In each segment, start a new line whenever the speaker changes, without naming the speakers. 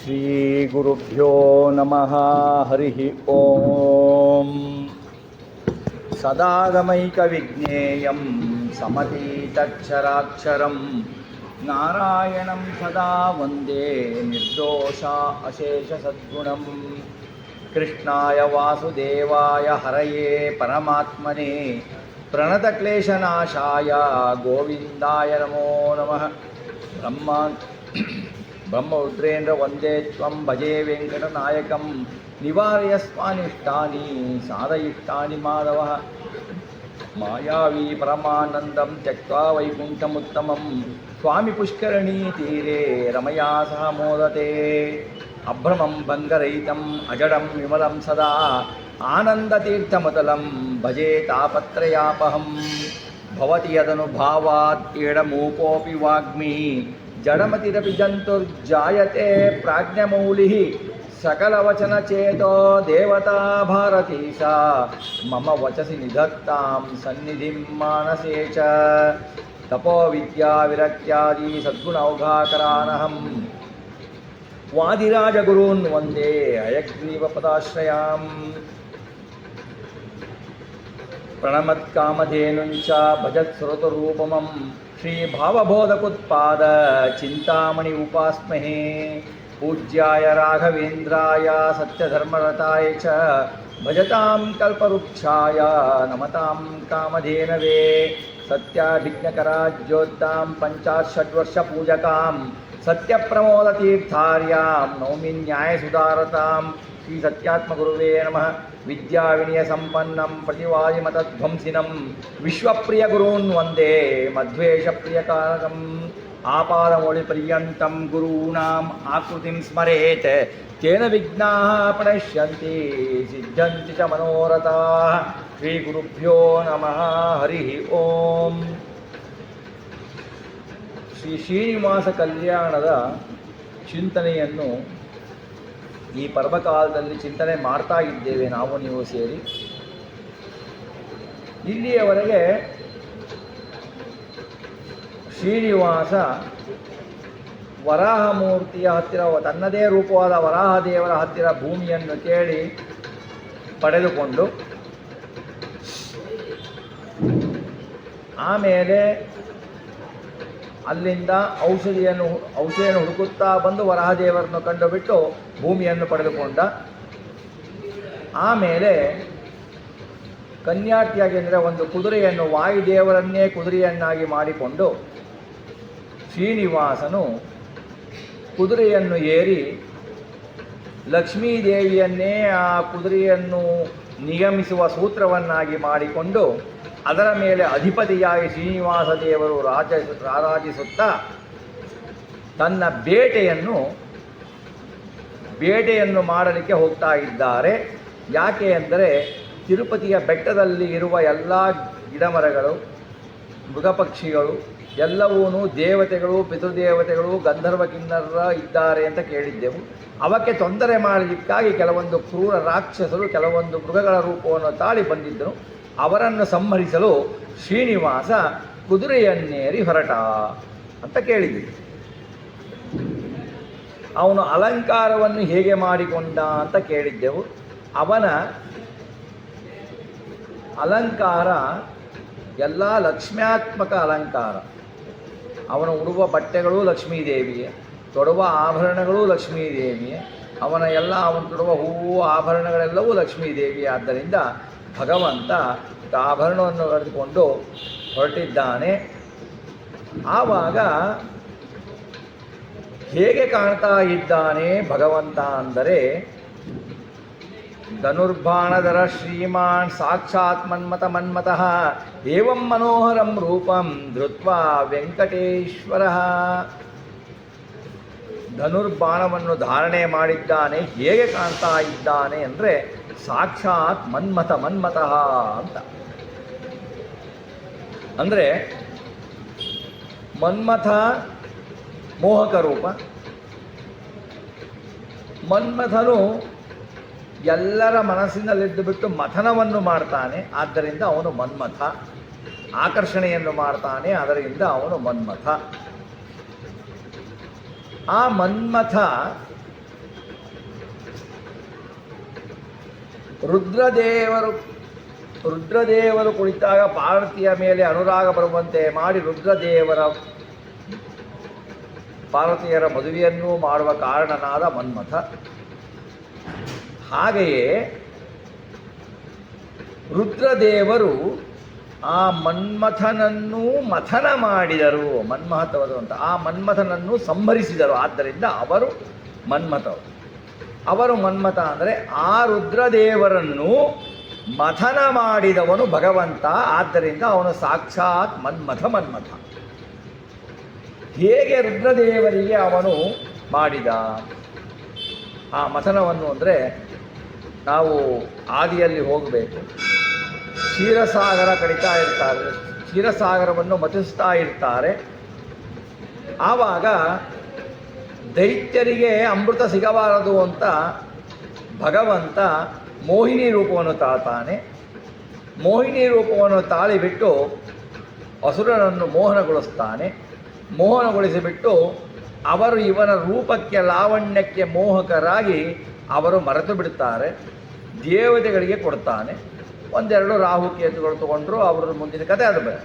ಶ್ರೀಗುರುಭ್ಯೋ ನಮಃ. ಹರಿ ಓಂ. ಸದಾಗಮೈಕವಿಜ್ಞೇಯಂ ಸಮತೀತಕ್ಷರಾಕ್ಷರಂ ನಾರಾಯಣಂ ಸದಾ ವಂದೇ ನಿರ್ದೋಷ ಅಶೇಷ ಸದ್ಗುಣಂ. ಕೃಷ್ಣಾಯ ವಾಸುದೇವಾಯ ಹರಯೇ ಪರಮಾತ್ಮನೇ ಪ್ರಣತಕ್ಲೇಶನಾಶಾಯ ಗೋವಿಂದಾಯ ನಮೋ ನಮಃ. ಬ್ರಹ್ಮರುದ್ರೇಂದ್ರ ವಂದೇ ತ್ವಂ ಭಜೆ ವೆಂಕಟನಾಯಕಂ ನಿವಾರಯ ಸ್ವಾನಿಷ್ಟಾನಿ ಸಾಧಯಿಷ್ಟಾನಿ ಮಾಧವ. ಮಾಯಾವಿ ಪರಮಾನಂದಂ ತ್ಯಕ್ತ್ವಾ ವೈಕುಂಠಮುತ್ತಮಂ ಸ್ವಾಮಿ ಪುಷ್ಕರಣೀ ತೀರೆ ರಮಯಾ ಸಹ ಮೋದತೆ. ಅಭ್ರಮಂ ಭಂಗರಹಿತಂ ಅಜಡಂ ವಿಮಲಂ ಸದಾ ಆನಂದತೀರ್ಥಮತಲಂ ಭಜೆ ತಾಪತ್ರಯಾಪಹಂ. ಭವತಿ ಯದನುಭಾವಾತ್ ಏಡಮೂಕೋಪಿ ವಾಗ್ಮಿ ಜಡಮತಿರಪಿ ಜಂತುರ್ಜಾಯತೆ ಪ್ರಾಜ್ಞಮೌಲಿಃ. ಸಕಲವಚನಚೇತೋ ದೇವತಾ ಭಾರತೀ ಸಾ ಮಮ ವಚಸಿ ನಿಧತ್ತಾಂ ಸನ್ನಿಧಿಂ ಮಾನಸೇ ಚ. ತಪೋ ವಿದ್ಯಾ ವಿರಕ್ತ್ಯಾದಿ ಸದ್ಗುಣೌಘಾಕರಾನಹಂ ವಾದಿರಾಜಗುರೂನ್ ವಂದೇ ಹಯಗ್ರೀವಪದಾಶ್ರಯಾಂ. ಪ್ರಣಮತ್ಕಾಮಧೇನುಂಚ ಭಜತ್ಸುರತರೂಪಮಂ ಶ್ರೀಭಾವಬೋಧಕುತ್ಪಾದ ಚಿಂತಾಮಣಿ ಉಪಾಸ್ಮಹೇ. ಪೂಜ್ಯಾಯ ರಾಘವೇಂದ್ರಾಯ ಸತ್ಯಧರ್ಮರತಾಯ ಚ ಭಜತಾಂ ಕಲ್ಪವೃಕ್ಷಾಯ ನಮತಾಂ ಕಾಮಧೇನವೇ. ಸತ್ಯಾಭಿಜ್ಞಕರಾಜ್ಯೋತ್ತಾಂ ಪಂಚಾಷಡ್ವರ್ಷಪೂಜಕಾಂ ಸತ್ಯಪ್ರಮೋದತೀರ್ಥಾರ್ಯಾಂ ನೌಮಿ ನ್ಯಾಯಸುಧಾರತಾಂ. ಶ್ರೀ ಸತ್ಯಾತ್ಮಗುರುವೇ ನಮಃ. ವಿದ್ಯಾವಿನಯ ಸಂಪನ್ನಂ ಪ್ರತಿವಾದಿಮತಧ್ವಂಸಿನಂ ವಿಶ್ವಪ್ರಿಯ ಗುರೂನ್ ವಂದೇ ಮಧ್ವೇಷಪ್ರಿಯಕಾರಕಂ. ಆಪಾದಮೌಳಿಪರ್ಯಂತಂ ಗುರೂಣಾಂ ಆಕೃತಿಂ ಸ್ಮರೇತ್ ತೇನ ವಿಘ್ನಾಃ ಪ್ರಣಶ್ಯಂತಿ ಸಿದ್ಧಂತಿ ಚ ಮನೋರಥಾಃ. ಶ್ರೀಗುರುಭ್ಯೋ ನಮಃ. ಹರಿ ಓಂ. ಶ್ರೀ ಶ್ರೀನಿವಾಸ ಕಲ್ಯಾಣದ ಚಿಂತನೆಯನ್ನು ಈ ಪರ್ವಕಾಲದಲ್ಲಿ ಚಿಂತನೆ ಮಾಡ್ತಾ ಇದ್ದೇವೆ ನಾವು ನೀವು ಸೇರಿ. ಇಲ್ಲಿಯವರೆಗೆ ಶ್ರೀನಿವಾಸ ವರಾಹಮೂರ್ತಿಯ ಹತ್ತಿರ, ತನ್ನದೇ ರೂಪವಾದ ವರಾಹದೇವರ ಹತ್ತಿರ ಭೂಮಿಯನ್ನು ಕೇಳಿ ಪಡೆದುಕೊಂಡು ಆಮೇಲೆ ಅಲ್ಲಿಂದ ಔಷಧಿಯನ್ನು ಹುಡುಕುತ್ತಾ ಬಂದು ವರಾಹದೇವರನ್ನು ಕಂಡುಬಿಟ್ಟು ಭೂಮಿಯನ್ನು ಪಡೆದುಕೊಂಡ. ಆಮೇಲೆ ಕನ್ಯಾಟಿಯಾಗಿ ಅಂದರೆ ಒಂದು ಕುದುರೆಯನ್ನು, ವಾಯುದೇವರನ್ನೇ ಕುದುರೆಯನ್ನಾಗಿ ಮಾಡಿಕೊಂಡು ಶ್ರೀನಿವಾಸನು ಕುದುರೆಯನ್ನು ಏರಿ ಲಕ್ಷ್ಮೀದೇವಿಯನ್ನೇ ಆ ಕುದುರೆಯನ್ನು ನಿಯಮಿಸುವ ಸೂತ್ರವನ್ನಾಗಿ ಮಾಡಿಕೊಂಡು ಅದರ ಮೇಲೆ ಅಧಿಪತಿಯಾಗಿ ಶ್ರೀನಿವಾಸ ದೇವರು ರಾರಾಜಿಸುತ್ತಾ ತನ್ನ ಬೇಟೆಯನ್ನು ಮಾಡಲಿಕ್ಕೆ ಹೋಗ್ತಾ ಇದ್ದಾರೆ. ಯಾಕೆ ಅಂದರೆ ತಿರುಪತಿಯ ಬೆಟ್ಟದಲ್ಲಿ ಇರುವ ಎಲ್ಲ ಗಿಡಮರಗಳು, ಮೃಗಪಕ್ಷಿಗಳು ಎಲ್ಲವೂ ದೇವತೆಗಳು, ಪಿತೃದೇವತೆಗಳು, ಗಂಧರ್ವ ಕಿನ್ನರ ಇದ್ದಾರೆ ಅಂತ ಕೇಳಿದ್ದೆವು. ಅವಕ್ಕೆ ತೊಂದರೆ ಮಾಡಲಿಕ್ಕಾಗಿ ಕೆಲವೊಂದು ಕ್ರೂರ ರಾಕ್ಷಸರು ಕೆಲವೊಂದು ಮೃಗಗಳ ರೂಪವನ್ನು ತಾಳಿ ಬಂದಿದ್ದರು. ಅವರನ್ನು ಸಂಹರಿಸಲು ಶ್ರೀನಿವಾಸ ಕುದುರೆಯನ್ನೇರಿ ಹೊರಟ ಅಂತ ಕೇಳಿದ್ದರು. ಅವನು ಅಲಂಕಾರವನ್ನು ಹೇಗೆ ಮಾಡಿಕೊಂಡ ಅಂತ ಕೇಳಿದ್ದೆವು. ಅವನ ಅಲಂಕಾರ ಎಲ್ಲ ಲಕ್ಷ್ಮ್ಯಾತ್ಮಕ ಅಲಂಕಾರ. ಅವನು ಉಡುವ ಬಟ್ಟೆಗಳು ಲಕ್ಷ್ಮೀದೇವಿಯೇ, ತೊಡುವ ಆಭರಣಗಳು ಲಕ್ಷ್ಮೀದೇವಿಯೇ, ಅವನು ತೊಡುವ ಹೂವು ಆಭರಣಗಳೆಲ್ಲವೂ ಲಕ್ಷ್ಮೀದೇವಿಯೇ. ಆದ್ದರಿಂದ ಭಗವಂತ ಆಭರಣವನ್ನು ಕರೆದುಕೊಂಡು ಹೊರಟಿದ್ದಾನೆ. ಆವಾಗ ಹೇಗೆ ಕಾಣ್ತಾ ಇದ್ದಾನೆ ಭಗವಂತ ಅಂದರೆ, ಧನುರ್ಬಾಣಧರ ಶ್ರೀಮಾನ್ ಸಾಕ್ಷಾತ್ ಮನ್ಮಥಃ ಏವಂ ಮನೋಹರಂ ರೂಪಂ ಧೃತ್ವಾ ವೆಂಕಟೇಶ್ವರಃ. ಧನುರ್ಬಾಣವನ್ನು ಧಾರಣೆ ಮಾಡಿದ್ದಾನೆ. ಹೇಗೆ ಕಾಣ್ತಾ ಇದ್ದಾನೆ ಅಂದರೆ ಸಾಕ್ಷಾತ್ ಮನ್ಮಥಃ ಅಂತ. ಅಂದರೆ ಮನ್ಮಥ ಮೋಹಕ ರೂಪ. ಮನ್ಮಥನು ಎಲ್ಲರ ಮನಸ್ಸಿನಲ್ಲಿದ್ದು ಬಿಟ್ಟು ಮಥನವನ್ನು ಮಾಡ್ತಾನೆ, ಆದ್ದರಿಂದ ಅವನು ಮನ್ಮಥ. ಆಕರ್ಷಣೆಯನ್ನು ಮಾಡ್ತಾನೆ, ಅದರಿಂದ ಅವನು ಮನ್ಮಥ. ಆ ಮನ್ಮಥ ರುದ್ರದೇವರು ಕುಳಿತಾಗ ಪಾರ್ವತಿಯ ಮೇಲೆ ಅನುರಾಗ ಬರುವಂತೆ ಮಾಡಿ ಪಾರ್ವತಿಯರ ಮದುವೆಯನ್ನು ಮಾಡುವ ಕಾರಣನಾದ ಮನ್ಮಥ. ಹಾಗೆಯೇ ರುದ್ರದೇವರು ಆ ಮನ್ಮಥನನ್ನು ಮಥನ ಮಾಡಿದರು. ಮನ್ಮಥವರು ಅಂತ ಆ ಮನ್ಮಥನನ್ನು ಸಂಹರಿಸಿದರು. ಆದ್ದರಿಂದ ಅವರು ಮನ್ಮಥ ಅಂದರೆ ಆ ರುದ್ರದೇವರನ್ನು ಮಥನ ಮಾಡಿದವನು ಭಗವಂತ. ಆದ್ದರಿಂದ ಅವನು ಸಾಕ್ಷಾತ್ ಮನ್ಮಥ. ಹೇಗೆ ರುದ್ರದೇವರಿಗೆ ಅವನು ಮಾಡಿದ ಆ ಮಥನವನ್ನು ಅಂದರೆ ನಾವು ಆದಿಯಲ್ಲಿ ಹೋಗಬೇಕು. ಕ್ಷೀರಸಾಗರ ಕಡಿತಾ ಇರ್ತಾರೆ, ಕ್ಷೀರಸಾಗರವನ್ನು ಮಥಿಸ್ತಾ ಇರ್ತಾರೆ. ಆವಾಗ ದೈತ್ಯರಿಗೆ ಅಮೃತ ಸಿಗಬಾರದು ಅಂತ ಭಗವಂತ ಮೋಹಿನಿ ರೂಪವನ್ನು ತಾಳ್ತಾನೆ. ಮೋಹಿನಿ ರೂಪವನ್ನು ತಾಳಿಬಿಟ್ಟು ಅಸುರನನ್ನು ಮೋಹನಗೊಳಿಸಿಬಿಟ್ಟು ಅವರು ಇವನ ರೂಪಕ್ಕೆ ಲಾವಣ್ಯಕ್ಕೆ ಮೋಹಕರಾಗಿ ಅವರು ಮರೆತು ಬಿಡುತ್ತಾರೆ. ದೇವತೆಗಳಿಗೆ ಕೊಡ್ತಾನೆ. ಒಂದೆರಡು ರಾಹು ಕೇತುಗಳು ತಗೊಂಡ್ರು. ಅವರ ಮುಂದಿನ ಕಥೆ ಅದು ಬೇರೆ.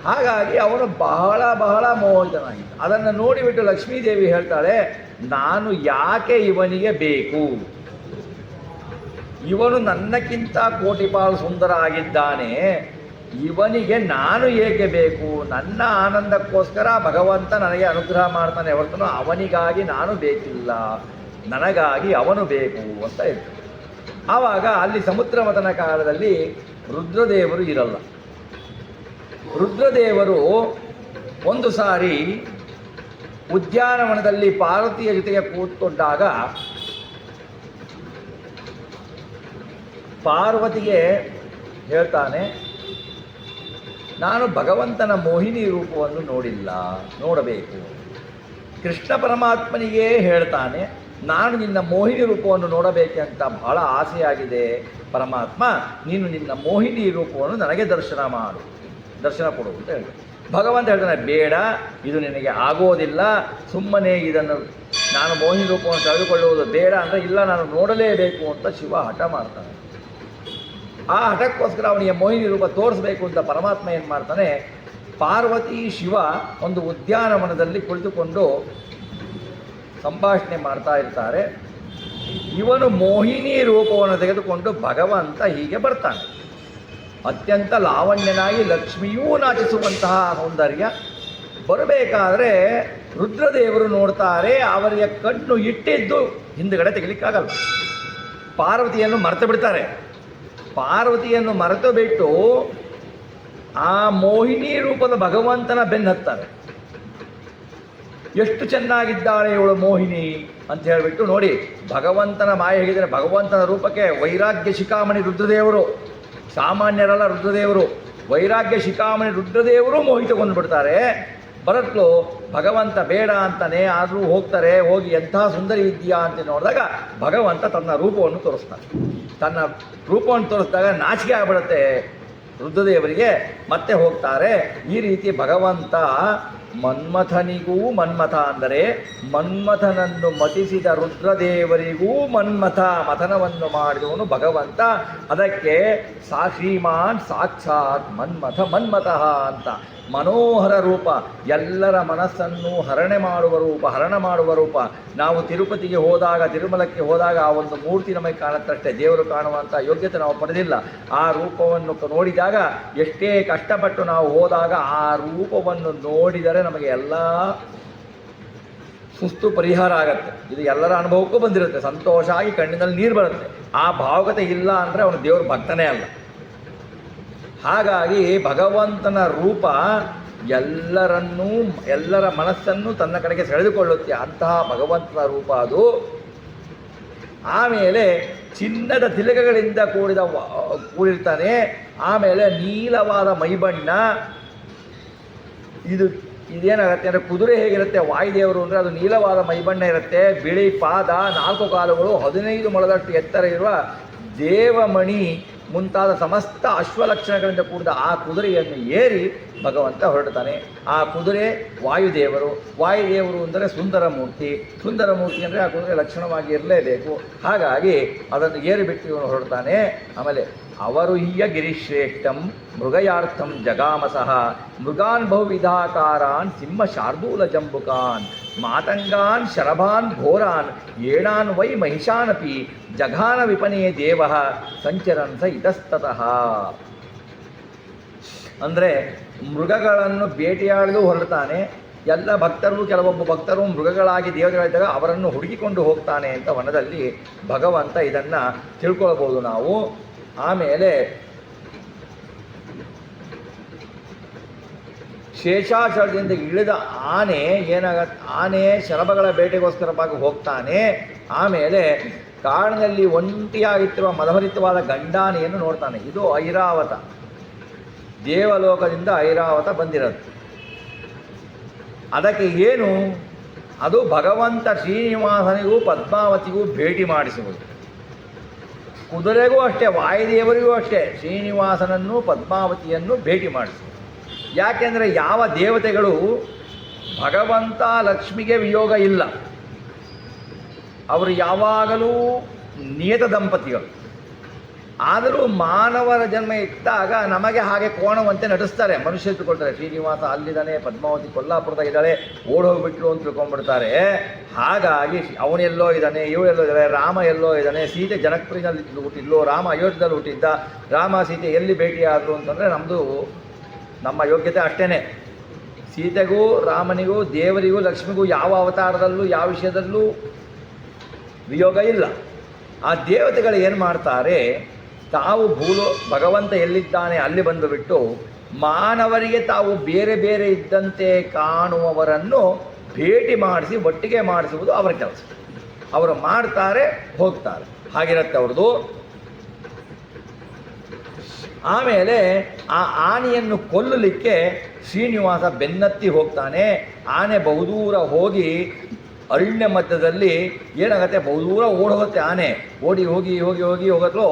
ಹಾಗಾಗಿ ಅವನು ಬಹಳ ಮೋಹಿತನಾಗಿದ್ದ. ಅದನ್ನು ನೋಡಿಬಿಟ್ಟು ಲಕ್ಷ್ಮೀದೇವಿ ಹೇಳ್ತಾಳೆ, ನಾನು ಯಾಕೆ ಇವನಿಗೆ ಬೇಕು? ಇವನು ನನ್ನಕ್ಕಿಂತ ಕೋಟಿಪಾಲು ಸುಂದರ ಆಗಿದ್ದಾನೆ. ಇವನಿಗೆ ನಾನು ಏಕೆ ಬೇಕು? ನನ್ನ ಆನಂದಕ್ಕೋಸ್ಕರ ಭಗವಂತ ನನಗೆ ಅನುಗ್ರಹ ಮಾಡ್ತಾನೆ ಹೊರತು ಅವನಿಗಾಗಿ ನಾನು ಬೇಕಿಲ್ಲ, ನನಗಾಗಿ ಅವನು ಬೇಕು ಅಂತ ಹೇಳ್ತಾರೆ. ಆವಾಗ ಅಲ್ಲಿ ಸಮುದ್ರ ಮಥನ ಕಾಲದಲ್ಲಿ ರುದ್ರದೇವರು ಇರಲ್ಲ. ರುದ್ರದೇವರು ಒಂದು ಸಾರಿ ಉದ್ಯಾನವನದಲ್ಲಿ ಪಾರ್ವತಿಯ ಜೊತೆಗೆ ಕೂತ್ಕೊಂಡಾಗ ಪಾರ್ವತಿಗೆ ಹೇಳ್ತಾನೆ, ನಾನು ಭಗವಂತನ ಮೋಹಿನಿ ರೂಪವನ್ನು ನೋಡಬೇಕು. ಕೃಷ್ಣ ಪರಮಾತ್ಮನಿಗೆ ಹೇಳ್ತಾನೆ, ನಾನು ನಿನ್ನ ಮೋಹಿನಿ ರೂಪವನ್ನು ನೋಡಬೇಕಂತ ಬಹಳ ಆಸೆಯಾಗಿದೆ ಪರಮಾತ್ಮ, ನೀನು ನಿನ್ನ ಮೋಹಿನಿ ರೂಪವನ್ನು ನನಗೆ ದರ್ಶನ ಕೊಡು ಅಂತ ಹೇಳ್ತಾನೆ. ಭಗವಂತ ಹೇಳ್ತಾನೆ, ಬೇಡ, ಇದು ನಿನಗೆ ಆಗೋದಿಲ್ಲ, ಸುಮ್ಮನೆ ಇದನ್ನು ನಾನು ಮೋಹಿನಿ ರೂಪವನ್ನು ತೆಗೆದುಕೊಳ್ಳುವುದು ಬೇಡ ಅಂದರೆ, ಇಲ್ಲ ನಾನು ನೋಡಲೇಬೇಕು ಅಂತ ಶಿವ ಹಠ ಮಾಡ್ತಾನೆ. ಆ ಹಠಕ್ಕೋಸ್ಕರ ಅವನಿಗೆ ಮೋಹಿನಿ ರೂಪ ತೋರಿಸ್ಬೇಕು ಅಂತ ಪರಮಾತ್ಮ ಏನು ಮಾಡ್ತಾನೆ, ಪಾರ್ವತಿ ಶಿವ ಒಂದು ಉದ್ಯಾನವನದಲ್ಲಿ ಕುಳಿತುಕೊಂಡು ಸಂಭಾಷಣೆ ಮಾಡ್ತಾ ಇರ್ತಾರೆ. ಇವನು ಮೋಹಿನಿ ರೂಪವನ್ನು ತೆಗೆದುಕೊಂಡು ಭಗವಂತ ಹೀಗೆ ಬರ್ತಾನೆ. ಅತ್ಯಂತ ಲಾವಣ್ಯನಾಗಿ ಲಕ್ಷ್ಮಿಯೂ ನಾಚಿಸುವಂತಹ ಸೌಂದರ್ಯ. ಬರಬೇಕಾದ್ರೆ ರುದ್ರದೇವರು ನೋಡ್ತಾರೆ, ಅವರಿಗೆ ಕಣ್ಣು ಇಟ್ಟಿದ್ದು ಹಿಂದುಗಡೆ ತೆಗಿಲಿಕ್ಕಾಗಲ್ಲ. ಪಾರ್ವತಿಯನ್ನು ಮರೆತು ಬಿಡ್ತಾರೆ. ಪಾರ್ವತಿಯನ್ನು ಮರೆತು ಬಿಟ್ಟು ಆ ಮೋಹಿನಿ ರೂಪದ ಭಗವಂತನ ಬೆನ್ನತ್ತಾರೆ. ಎಷ್ಟು ಚೆನ್ನಾಗಿದ್ದಾಳೆ ಇವಳು ಮೋಹಿನಿ ಅಂತ ಹೇಳಿಬಿಟ್ಟು ನೋಡಿ, ಭಗವಂತನ ಮಾಯ ಹೇಗಿದ್ದಾರೆ. ಭಗವಂತನ ರೂಪಕ್ಕೆ ವೈರಾಗ್ಯ ಶಿಖಾಮಣಿ ರುದ್ರದೇವರು, ಸಾಮಾನ್ಯರಲ್ಲ ರುದ್ರದೇವರು, ವೈರಾಗ್ಯ ಶಿಖಾಮಣಿ ರುದ್ರದೇವರು ಮೋಹಿತಗೊಂಡು ಬಿಡ್ತಾರೆ. ಬರತ್ಲು ಭಗವಂತ ಬೇಡ ಅಂತಾನೆ, ಆದರೂ ಹೋಗ್ತಾರೆ. ಹೋಗಿ ಎಂಥ ಸುಂದರಿ ವಿದ್ಯಾ ಅಂತ ನೋಡಿದಾಗ ಭಗವಂತ ತನ್ನ ರೂಪವನ್ನು ತೋರಿಸ್ತಾನೆ. ತನ್ನ ರೂಪವನ್ನು ತೋರಿಸಿದಾಗ ನಾಚಿಕೆ ಆಗ್ಬಿಡುತ್ತೆ ರುದ್ರದೇವರಿಗೆ. ಮತ್ತೆ ಹೋಗ್ತಾರೆ. ಈ ರೀತಿ ಭಗವಂತ ಮನ್ಮಥನಿಗೂ ಮನ್ಮಥ ಅಂದರೆ ಮನ್ಮಥನನ್ನು ಮತಿಸಿದ ರುದ್ರದೇವರಿಗೂ ಮಥನವನ್ನು ಮಾಡಿದವನು ಭಗವಂತ. ಅದಕ್ಕೆ ಶ್ರೀಮಾನ್ ಸಾಕ್ಷಾತ್ ಮನ್ಮಥ ಅಂತ ಮನೋಹರ ರೂಪ, ಎಲ್ಲರ ಮನಸ್ಸನ್ನು ಹರಣ ಮಾಡುವ ರೂಪ. ನಾವು ತಿರುಪತಿಗೆ ಹೋದಾಗ, ತಿರುಮಲಕ್ಕೆ ಹೋದಾಗ ಆ ಒಂದು ಮೂರ್ತಿ ನಮಗೆ ಕಾಣುತ್ತಷ್ಟೇ, ದೇವರು ಕಾಣುವಂಥ ಯೋಗ್ಯತೆ ನಾವು ಪಡೆದಿಲ್ಲ. ಆ ರೂಪವನ್ನು ನೋಡಿದಾಗ, ಎಷ್ಟೇ ಕಷ್ಟಪಟ್ಟು ನಾವು ಹೋದಾಗ ಆ ರೂಪವನ್ನು ನೋಡಿದರೆ ನಮಗೆ ಎಲ್ಲ ಸುಸ್ತು ಪರಿಹಾರ ಆಗತ್ತೆ. ಇದು ಎಲ್ಲರ ಅನುಭವಕ್ಕೂ ಬಂದಿರುತ್ತೆ. ಸಂತೋಷ ಆಗಿ ಕಣ್ಣಿನಲ್ಲಿ ನೀರು ಬರುತ್ತೆ. ಆ ಭಾವುಕತೆ ಇಲ್ಲ ಅಂದರೆ ಅವನು ದೇವ್ರ ಭಕ್ತನೇ ಅಲ್ಲ. ಹಾಗಾಗಿ ಭಗವಂತನ ರೂಪ ಎಲ್ಲರ ಮನಸ್ಸನ್ನು ತನ್ನ ಕಡೆಗೆ ಸೆಳೆದುಕೊಳ್ಳುತ್ತೆ. ಅಂತಹ ಭಗವಂತನ ರೂಪ ಅದು. ಆಮೇಲೆ ಚಿನ್ನದ ತಿಲಕಗಳಿಂದ ಕೂಡಿರ್ತಾನೆ. ಆಮೇಲೆ ನೀಲವಾದ ಮೈಬಣ್ಣ. ಇದೇನಾಗುತ್ತೆ ಅಂದರೆ, ಕುದುರೆ ಹೇಗಿರುತ್ತೆ ವಾಯುದೇವರು ಅಂದರೆ ಅದು ನೀಲವಾದ ಮೈಬಣ್ಣ ಇರುತ್ತೆ. ಬಿಳಿ ಪಾದ, 4 ಕಾಲುಗಳು, 15 ಮೊಳದಷ್ಟು ಎತ್ತರ ಇರುವ ದೇವಮಣಿ ಮುಂತಾದ ಸಮಸ್ತ ಅಶ್ವಲಕ್ಷಣಗಳಿಂದ ಕೂಡಿದ ಆ ಕುದುರೆಯನ್ನು ಏರಿ ಭಗವಂತ ಹೊರಡ್ತಾನೆ. ಆ ಕುದುರೆ ವಾಯುದೇವರು. ವಾಯುದೇವರು ಅಂದರೆ ಸುಂದರ ಮೂರ್ತಿ. ಸುಂದರ ಮೂರ್ತಿ ಅಂದರೆ ಆ ಕುದುರೆ ಲಕ್ಷಣವಾಗಿ ಇರಲೇಬೇಕು. ಹಾಗಾಗಿ ಅದನ್ನು ಏರಿಬಿಟ್ಟು ಇವನು ಹೊರಡ್ತಾನೆ. ಆಮೇಲೆ ಅವರು ಹೀಯ ಗಿರಿಶ್ರೇಷ್ಠಂ ಮೃಗಯಾರ್ಥಂ ಜಗಾಮಸಃ ಮೃಗಾನ್ ಬಹುವಿಧಾಕಾರಾನ್ ಸಿಂಹ ಶಾರ್ದೂಲ ಜಂಬುಕಾನ್ ಮಾತಂಗಾನ್ ಶರಭಾನ್ ಘೋರಾನ್ ಏಣಾನ್ ವೈ ಮಹಿಷಾನಪಿ ಜಘಾನ ವಿಪನೇ ದೇವ ಸಂಚರನ್ ಸ ಇತಸ್ತತಃ. ಅಂದರೆ ಮೃಗಗಳನ್ನು ಬೇಟೆಯಾಡಲು ಹೊರಡ್ತಾನೆ. ಎಲ್ಲ ಭಕ್ತರು, ಕೆಲವೊಬ್ಬ ಭಕ್ತರು ಮೃಗಗಳಾಗಿ ದೇವತೆಗಳಿದ್ದಾಗ ಅವರನ್ನು ಹುಡುಕಿಕೊಂಡು ಹೋಗ್ತಾನೆ ಅಂತ ವನದಲ್ಲಿ ಭಗವಂತ ಇದನ್ನು ತಿಳ್ಕೊಳ್ಬೋದು ನಾವು. ಆಮೇಲೆ ಶೇಷಾಚಲದಿಂದ ಇಳಿದ ಆನೆ ಆನೆ ಶರಭಗಳ ಬೇಟೆಗೋಸ್ಕರವಾಗಿ ಹೋಗ್ತಾನೆ. ಆಮೇಲೆ ಕಾಡಿನಲ್ಲಿ ಒಂಟಿಯಾಗಿತ್ತಿರುವ ಮದಭರಿತವಾದ ಗಂಡಾನೆಯನ್ನು ನೋಡ್ತಾನೆ. ಇದು ಐರಾವತ, ದೇವಲೋಕದಿಂದ ಐರಾವತ ಬಂದಿರೋದು. ಅದಕ್ಕೆ ಏನು, ಅದು ಭಗವಂತ ಶ್ರೀನಿವಾಸನಿಗೂ ಪದ್ಮಾವತಿಗೂ ಭೇಟಿ ಮಾಡಿಸುವುದು. ಕುದುರೆಗೂ ಅಷ್ಟೇ, ವಾಯುದೇವರಿಗೂ ಅಷ್ಟೇ, ಶ್ರೀನಿವಾಸನನ್ನು ಪದ್ಮಾವತಿಯನ್ನು ಭೇಟಿ ಮಾಡಿಸುವುದು. ಯಾಕೆಂದರೆ ಯಾವ ದೇವತೆಗಳು ಭಗವಂತ ಲಕ್ಷ್ಮಿಗೆ ವಿಯೋಗ ಇಲ್ಲ, ಅವರು ಯಾವಾಗಲೂ ನಿಯತ ದಂಪತಿಗಳು. ಆದರೂ ಮಾನವರ ಜನ್ಮ ಇಟ್ಟಾಗ ನಮಗೆ ಹಾಗೆ ಕೋಣವಂತೆ ನಟಿಸ್ತಾರೆ. ಮನುಷ್ಯ ತಿಳ್ಕೊಳ್ತಾರೆ ಶ್ರೀನಿವಾಸ ಅಲ್ಲಿದ್ದಾನೆ, ಪದ್ಮಾವತಿ ಕೊಲ್ಲಾಪುರದ ಇದ್ದಾಳೆ, ಓಡೋಗ್ಬಿಟ್ರು ಅಂತ ತಿಳ್ಕೊಂಡ್ಬಿಡ್ತಾರೆ. ಹಾಗಾಗಿ ಅವನೆಲ್ಲೋ ಇದ್ದಾನೆ, ಇವಳೆಲ್ಲೋ ಇದ್ದಾಳೆ, ರಾಮ ಎಲ್ಲೋ ಇದ್ದಾನೆ, ಸೀತೆ ಜನಕಪುರಿನಲ್ಲಿ ಹುಟ್ಟಿದ್ಲು, ರಾಮ ಅಯೋಧ್ಯದಲ್ಲಿ ಹುಟ್ಟಿದ್ದ, ರಾಮ ಸೀತೆ ಎಲ್ಲಿ ಭೇಟಿಯಾದರು ಅಂತಂದರೆ ನಮ್ಮ ಯೋಗ್ಯತೆ ಅಷ್ಟೇ. ಸೀತೆಗೂ ರಾಮನಿಗೂ ದೇವರಿಗೂ ಲಕ್ಷ್ಮಿಗೂ ಯಾವ ಅವತಾರದಲ್ಲೂ ಯಾವ ವಿಷಯದಲ್ಲೂ ವಿಯೋಗ ಇಲ್ಲ. ಆ ದೇವತೆಗಳು ಏನು ಮಾಡ್ತಾರೆ, ತಾವು ಭಗವಂತ ಎಲ್ಲಿದ್ದಾನೆ ಅಲ್ಲಿ ಬಂದುಬಿಟ್ಟು ಮಾನವರಿಗೆ ತಾವು ಬೇರೆ ಬೇರೆ ಇದ್ದಂತೆ ಕಾಣುವವರನ್ನು ಭೇಟಿ ಮಾಡಿಸಿ ಒಟ್ಟಿಗೆ ಮಾಡಿಸುವುದು ಅವರ ಕೆಲಸ. ಅವರು ಮಾಡ್ತಾರೆ, ಹೋಗ್ತಾರೆ, ಹಾಗಿರುತ್ತೆ ಅವ್ರದ್ದು. ಆಮೇಲೆ ಆ ಆನೆಯನ್ನು ಕೊಲ್ಲಲಿಕ್ಕೆ ಶ್ರೀನಿವಾಸ ಬೆನ್ನತ್ತಿ ಹೋಗ್ತಾನೆ. ಆನೆ ಬಹುದೂರ ಹೋಗಿ ಅರಣ್ಯ ಮಧ್ಯದಲ್ಲಿ ಏನಾಗುತ್ತೆ, ಬಹುದೂರ ಓಡೋಗುತ್ತೆ ಆನೆ. ಓಡಿ ಹೋಗಿ ಹೋಗಿ ಹೋಗಿ ಹೋಗಲು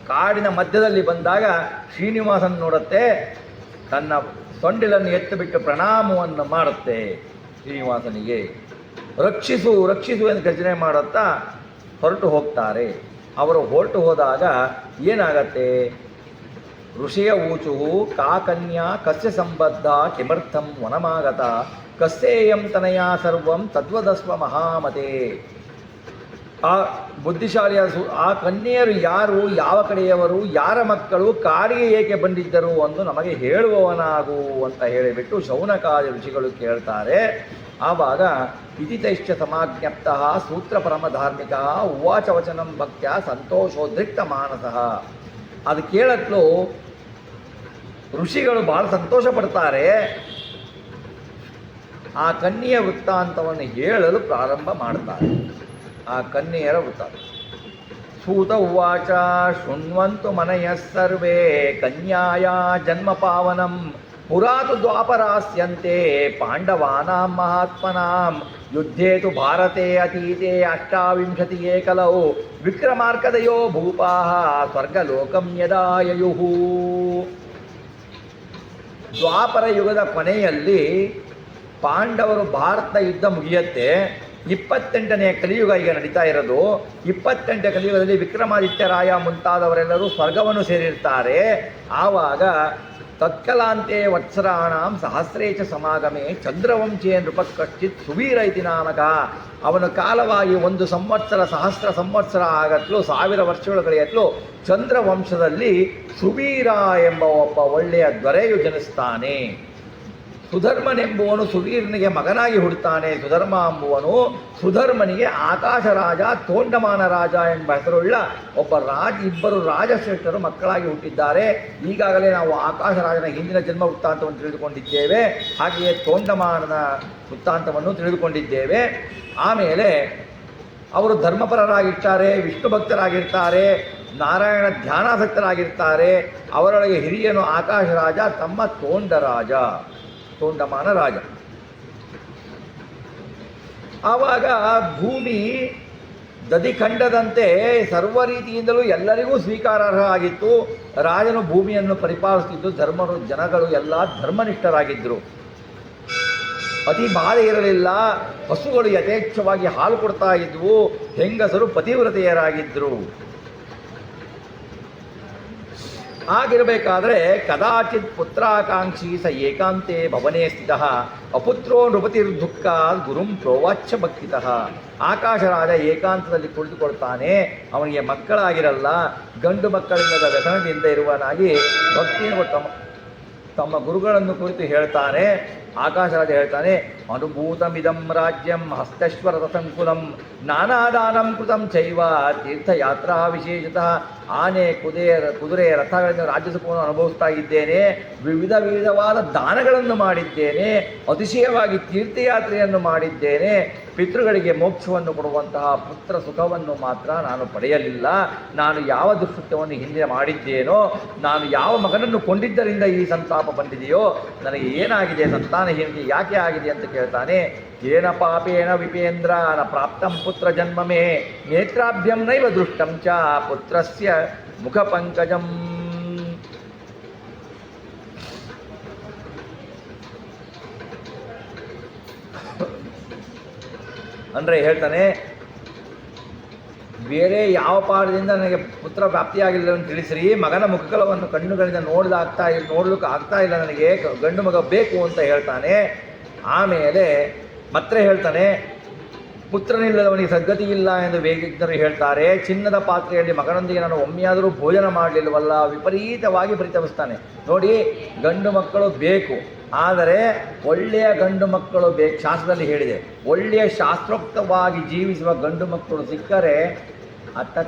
ಕಾಡಿನ ಮಧ್ಯದಲ್ಲಿ ಬಂದಾಗ ಶ್ರೀನಿವಾಸನ ನೋಡುತ್ತೆ, ತನ್ನ ಸೊಂಡಿಲನ್ನು ಎತ್ತಿಬಿಟ್ಟು ಪ್ರಣಾಮವನ್ನು ಮಾಡುತ್ತೆ ಶ್ರೀನಿವಾಸನಿಗೆ. ರಕ್ಷಿಸು ರಕ್ಷಿಸು ಎಂದು ಗರ್ಜನೆ ಮಾಡುತ್ತಾ ಹೊರಟು ಹೋಗ್ತಾರೆ. ಅವರು ಹೊರಟು ಹೋದಾಗ ಏನಾಗತ್ತೆ, ಋಷಿಯ ಊಚುವು ಕಾ ಕನ್ಯಾ ಕಸ್ಯ ಸಂಬದ್ಧ ಕಿಮರ್ಥಂ ವನಮಾಗತ ಕಸ್ಯೇಯಂ ತನಯ ಸರ್ವಂ ತದ್ವದಸ್ವ ಮಹಾಮತೆ. ಆ ಬುದ್ಧಿಶಾಲಿಯ ಆ ಕನ್ಯೆಯರು ಯಾರು, ಯಾವ ಕಡೆಯವರು, ಯಾರ ಮಕ್ಕಳು, ಕಾಡಿಗೆ ಏಕೆ ಬಂದಿದ್ದರು ಎಂದು ನಮಗೆ ಹೇಳುವವನಾಗು ಅಂತ ಹೇಳಿಬಿಟ್ಟು ಶೌನಕಾದಿ ಋಷಿಗಳು ಕೇಳ್ತಾರೆ. ಆವಾಗ ಇತಿತೈಶ್ಚ ಸಮಾಜ್ಞಪ್ತಃ ಸೂತ್ರ ಪರಮಧಾರ್ಮಿಕ ಉವಾಚ ವಚನಂ ಭಕ್ತ್ಯ ಸಂತೋಷೋದ್ರಿಕ್ತ ಮಾನಸಃ. ಅದು ಕೇಳತ್ಲು ಋಷಿಗಳು ಭಾಳ ಸಂತೋಷ ಪಡ್ತಾರೆ. ಆ ಕನ್ಯೆಯ ವೃತ್ತಾಂತವನ್ನು ಹೇಳಲು ಪ್ರಾರಂಭ ಮಾಡ್ತಾರೆ. ಆ ಕನ್ಯೆಯರ ವೃತ್ತಾಂತ. ಸೂತ ಉವಾಚ ಶೃಣ್ವಂತು ಮನಯ ಸರ್ವೇ ಕನ್ಯಾಯ ಜನ್ಮ ಪಾವನಂ ಪುರಾತು ದ್ವಾಪರಾಸ್ಯಂತೆ ಪಾಂಡವಾನಾಂ ಮಹಾತ್ಮನಾಂ ಯುದ್ಧೇ ತು ಭಾರತೆ ಅತೀತೆ ಅಷ್ಟಾವಿಂಶತಿಯೇ ಕಲೌ ವಿಕ್ರಮಾರ್ಕದಯೋ ಭೂಪಾಃ ಸ್ವರ್ಗಲೋಕಂ ಯದಾಯಯುಃ. ದ್ವಾಪರ ಯುಗದ ಕೊನೆಯಲ್ಲಿ ಪಾಂಡವರು ಭಾರತ ಯುದ್ಧ ಮುಗಿಯುತ್ತೆ. 28ನೇ ಕಲಿಯುಗ ಈಗ ನಡೀತಾ ಇರೋದು. 28ನೇ ಕಲಿಯುಗದಲ್ಲಿ ವಿಕ್ರಮಾದಿತ್ಯರಾಯ ಮುಂತಾದವರೆಲ್ಲರೂ ಸ್ವರ್ಗವನ್ನು ಸೇರಿರ್ತಾರೆ. ಆವಾಗ ತತ್ಕಲಾಂತೆ ವತ್ಸರಾಣಾಂ ಸಹಸ್ರೇಚ ಸಮಾಗಮೆ ಚಂದ್ರವಂಶೇ ನೃಪ ಕಶ್ಚಿತ್ ಸುವೀರ ಇತಿ ನಾಮಕ. ಅವನ ಕಾಲವಾಗಿ 1 ಸಂವತ್ಸರ ಸಹಸ್ರ ಸಂವತ್ಸರ ಆಗತ್ಲು, 1000 ವರ್ಷಗಳು ಕಳೆಯತ್ಲು. ಚಂದ್ರವಂಶದಲ್ಲಿ ಸುವೀರ ಎಂಬ ಒಬ್ಬ ಒಳ್ಳೆಯ ದೊರೆಯು ಜನಿಸ್ತಾನೆ. ಸುಧರ್ಮನೆಂಬುವನು ಸುವೀರನಿಗೆ ಮಗನಾಗಿ ಹುಡ್ತಾನೆ. ಸುಧರ್ಮ ಎಂಬುವನು ಸುಧರ್ಮನಿಗೆ ಆಕಾಶ ರಾಜ, ತೋಂಡಮಾನ ರಾಜ ಎಂಬ ಹೆಸರುಳ್ಳ ಒಬ್ಬ ಇಬ್ಬರು ರಾಜಶ್ರೇಷ್ಠರು ಮಕ್ಕಳಾಗಿ ಹುಟ್ಟಿದ್ದಾರೆ. ಈಗಾಗಲೇ ನಾವು ಆಕಾಶ ರಾಜನ ಹಿಂದಿನ ಜನ್ಮ ವೃತ್ತಾಂತವನ್ನು ತಿಳಿದುಕೊಂಡಿದ್ದೇವೆ, ಹಾಗೆಯೇ ತೋಂಡಮಾನನ ವೃತ್ತಾಂತವನ್ನು ತಿಳಿದುಕೊಂಡಿದ್ದೇವೆ. ಆಮೇಲೆ ಅವರು ಧರ್ಮಪರರಾಗಿರ್ತಾರೆ, ವಿಷ್ಣು ಭಕ್ತರಾಗಿರ್ತಾರೆ, ನಾರಾಯಣ ಧ್ಯಾನಾಸಕ್ತರಾಗಿರ್ತಾರೆ. ಅವರೊಳಗೆ ಹಿರಿಯನು ಆಕಾಶ ರಾಜ, ತಮ್ಮ ತೋಂಡಮಾನ ರಾಜ. ಆವಾಗ ಭೂಮಿ ದಧಿಖಂಡದಂತೆ ಸರ್ವ ರೀತಿಯಿಂದಲೂ ಎಲ್ಲರಿಗೂ ಸ್ವೀಕಾರಾರ್ಹ ಆಗಿತ್ತು. ರಾಜನು ಭೂಮಿಯನ್ನು ಪರಿಪಾಲಿಸುತ್ತಿದ್ದು ಜನಗಳು ಎಲ್ಲ ಧರ್ಮನಿಷ್ಠರಾಗಿದ್ದರು. ಅತಿ ಬಾಧೆ ಇರಲಿಲ್ಲ. ಹಸುಗಳು ಯಥೇಚ್ಛವಾಗಿ ಹಾಲು ಕೊಡ್ತಾ ಇದ್ವು. ಹೆಂಗಸರು ಪತಿವ್ರತೆಯರಾಗಿದ್ದರು. ಆಗಿರಬೇಕಾದ್ರೆ ಕದಾಚಿತ್ ಪುತ್ರಾಕಾಂಕ್ಷಿ ಸ ಏಕಾಂತೆ ಭವನೇ ಸ್ಥಿತಃ ಅಪುತ್ರೋ ನೃಪತಿರ್ದುಃಖ ಗುರುಂ ಪ್ರೋವಾಚ್ಯ ಭಕ್ತಿತಃ. ಆಕಾಶರಾಜ ಏಕಾಂತದಲ್ಲಿ ಕುಳಿತುಕೊಳ್ತಾನೆ. ಅವನಿಗೆ ಮಕ್ಕಳಾಗಿರಲ್ಲ. ಗಂಡು ಮಕ್ಕಳಿಲ್ಲದ ವ್ಯಸನದಿಂದ ಇರುವನಾಗಿ ಭಕ್ತಿಯನ್ನು ತಮ್ಮ ಗುರುಗಳನ್ನು ಕುರಿತು ಹೇಳ್ತಾನೆ. ಆಕಾಶರಾಜ ಹೇಳ್ತಾನೆ, ಅನುಭೂತಮಿದಂ ರಾಜ್ಯಂ ಹಸ್ತಶ್ವರದ ಸಂಕುಲಂ ನಾನಾದಾನಂ ಕೃತಂ ಚೈವ ತೀರ್ಥಯಾತ್ರಾ ವಿಶೇಷತಃ. ಆನೆ ಕುದುರೆ ರಥಗಳಿಂದ ರಾಜ್ಯ ಸುಖವನ್ನು ಅನುಭವಿಸ್ತಾ ಇದ್ದೇನೆ. ವಿಧವಾದ ದಾನಗಳನ್ನು ಮಾಡಿದ್ದೇನೆ. ಅತಿಶಯವಾಗಿ ತೀರ್ಥಯಾತ್ರೆಯನ್ನು ಮಾಡಿದ್ದೇನೆ. ಪಿತೃಗಳಿಗೆ ಮೋಕ್ಷವನ್ನು ಕೊಡುವಂತಹ ಪುತ್ರ ಸುಖವನ್ನು ಮಾತ್ರ ನಾನು ಪಡೆಯಲಿಲ್ಲ. ನಾನು ಯಾವ ದುಷ್ಕೃತ್ಯವನ್ನು ಹಿಂದೆ ಮಾಡಿದ್ದೇನೋ, ನಾನು ಯಾವ ಮಗನನ್ನು ಕೊಂಡಿದ್ದರಿಂದ ಈ ಸಂತಾಪ ಬಂದಿದೆಯೋ, ನನಗೆ ಏನಾಗಿದೆ, ಸಂತಾನಹೀನತೆ ಯಾಕೆ ಆಗಿದೆ ಅಂತ ಕೇಳ್ತಾನೆ. ಏನ ಪಾಪೇನ ವಿಪೇಂದ್ರ ನ ಪ್ರಾಪ್ತಂ ಪುತ್ರ ಜನ್ಮಮೇ ನೇತ್ರಾಭ್ಯಂ ನೈವ ದೃಷ್ಟಂ ಚ ಪುತ್ರಸ್ಯ ಮುಖ ಪಂಕಜಂ. ಅಂದರೆ ಹೇಳ್ತಾನೆ, ಬೇರೆ ಯಾವ ಪಾಠದಿಂದ ನನಗೆ ಪುತ್ರ ಪ್ರಾಪ್ತಿಯಾಗಿಲ್ಲ ಅಂತ ತಿಳಿಸ್ರಿ. ಮಗನ ಮುಖಕಲವನ್ನು ಕಣ್ಣುಗಳಿಂದ ನೋಡ್ಲಿಕ್ಕೆ ಆಗ್ತಾ ಇಲ್ಲ, ನನಗೆ ಗಂಡು ಮಗ ಬೇಕು ಅಂತ ಹೇಳ್ತಾನೆ. ಆಮೇಲೆ ಮತ್ತೆ ಹೇಳ್ತಾನೆ, ಪುತ್ರನಿಲ್ಲದವನಿಗೆ ಸದ್ಗತಿ ಇಲ್ಲ ಎಂದು ವೇಗಿಜ್ಞರು ಹೇಳ್ತಾರೆ. ಚಿನ್ನದ ಪಾತ್ರೆಯಲ್ಲಿ ಮಗನೊಂದಿಗೆ ನಾನು ಒಮ್ಮೆಯಾದರೂ ಭೋಜನ ಮಾಡಲಿಲ್ಲವಲ್ಲ, ವಿಪರೀತವಾಗಿ ಪರಿತಪಿಸ್ತಾನೆ. ನೋಡಿ, ಗಂಡು ಮಕ್ಕಳು ಬೇಕು, ಆದರೆ ಒಳ್ಳೆಯ ಗಂಡು ಮಕ್ಕಳು ಬೇಕು. ಶಾಸ್ತ್ರದಲ್ಲಿ ಹೇಳಿದೆ, ಒಳ್ಳೆಯ ಶಾಸ್ತ್ರೋಕ್ತವಾಗಿ ಜೀವಿಸುವ ಗಂಡು ಮಕ್ಕಳು ಸಿಕ್ಕರೆ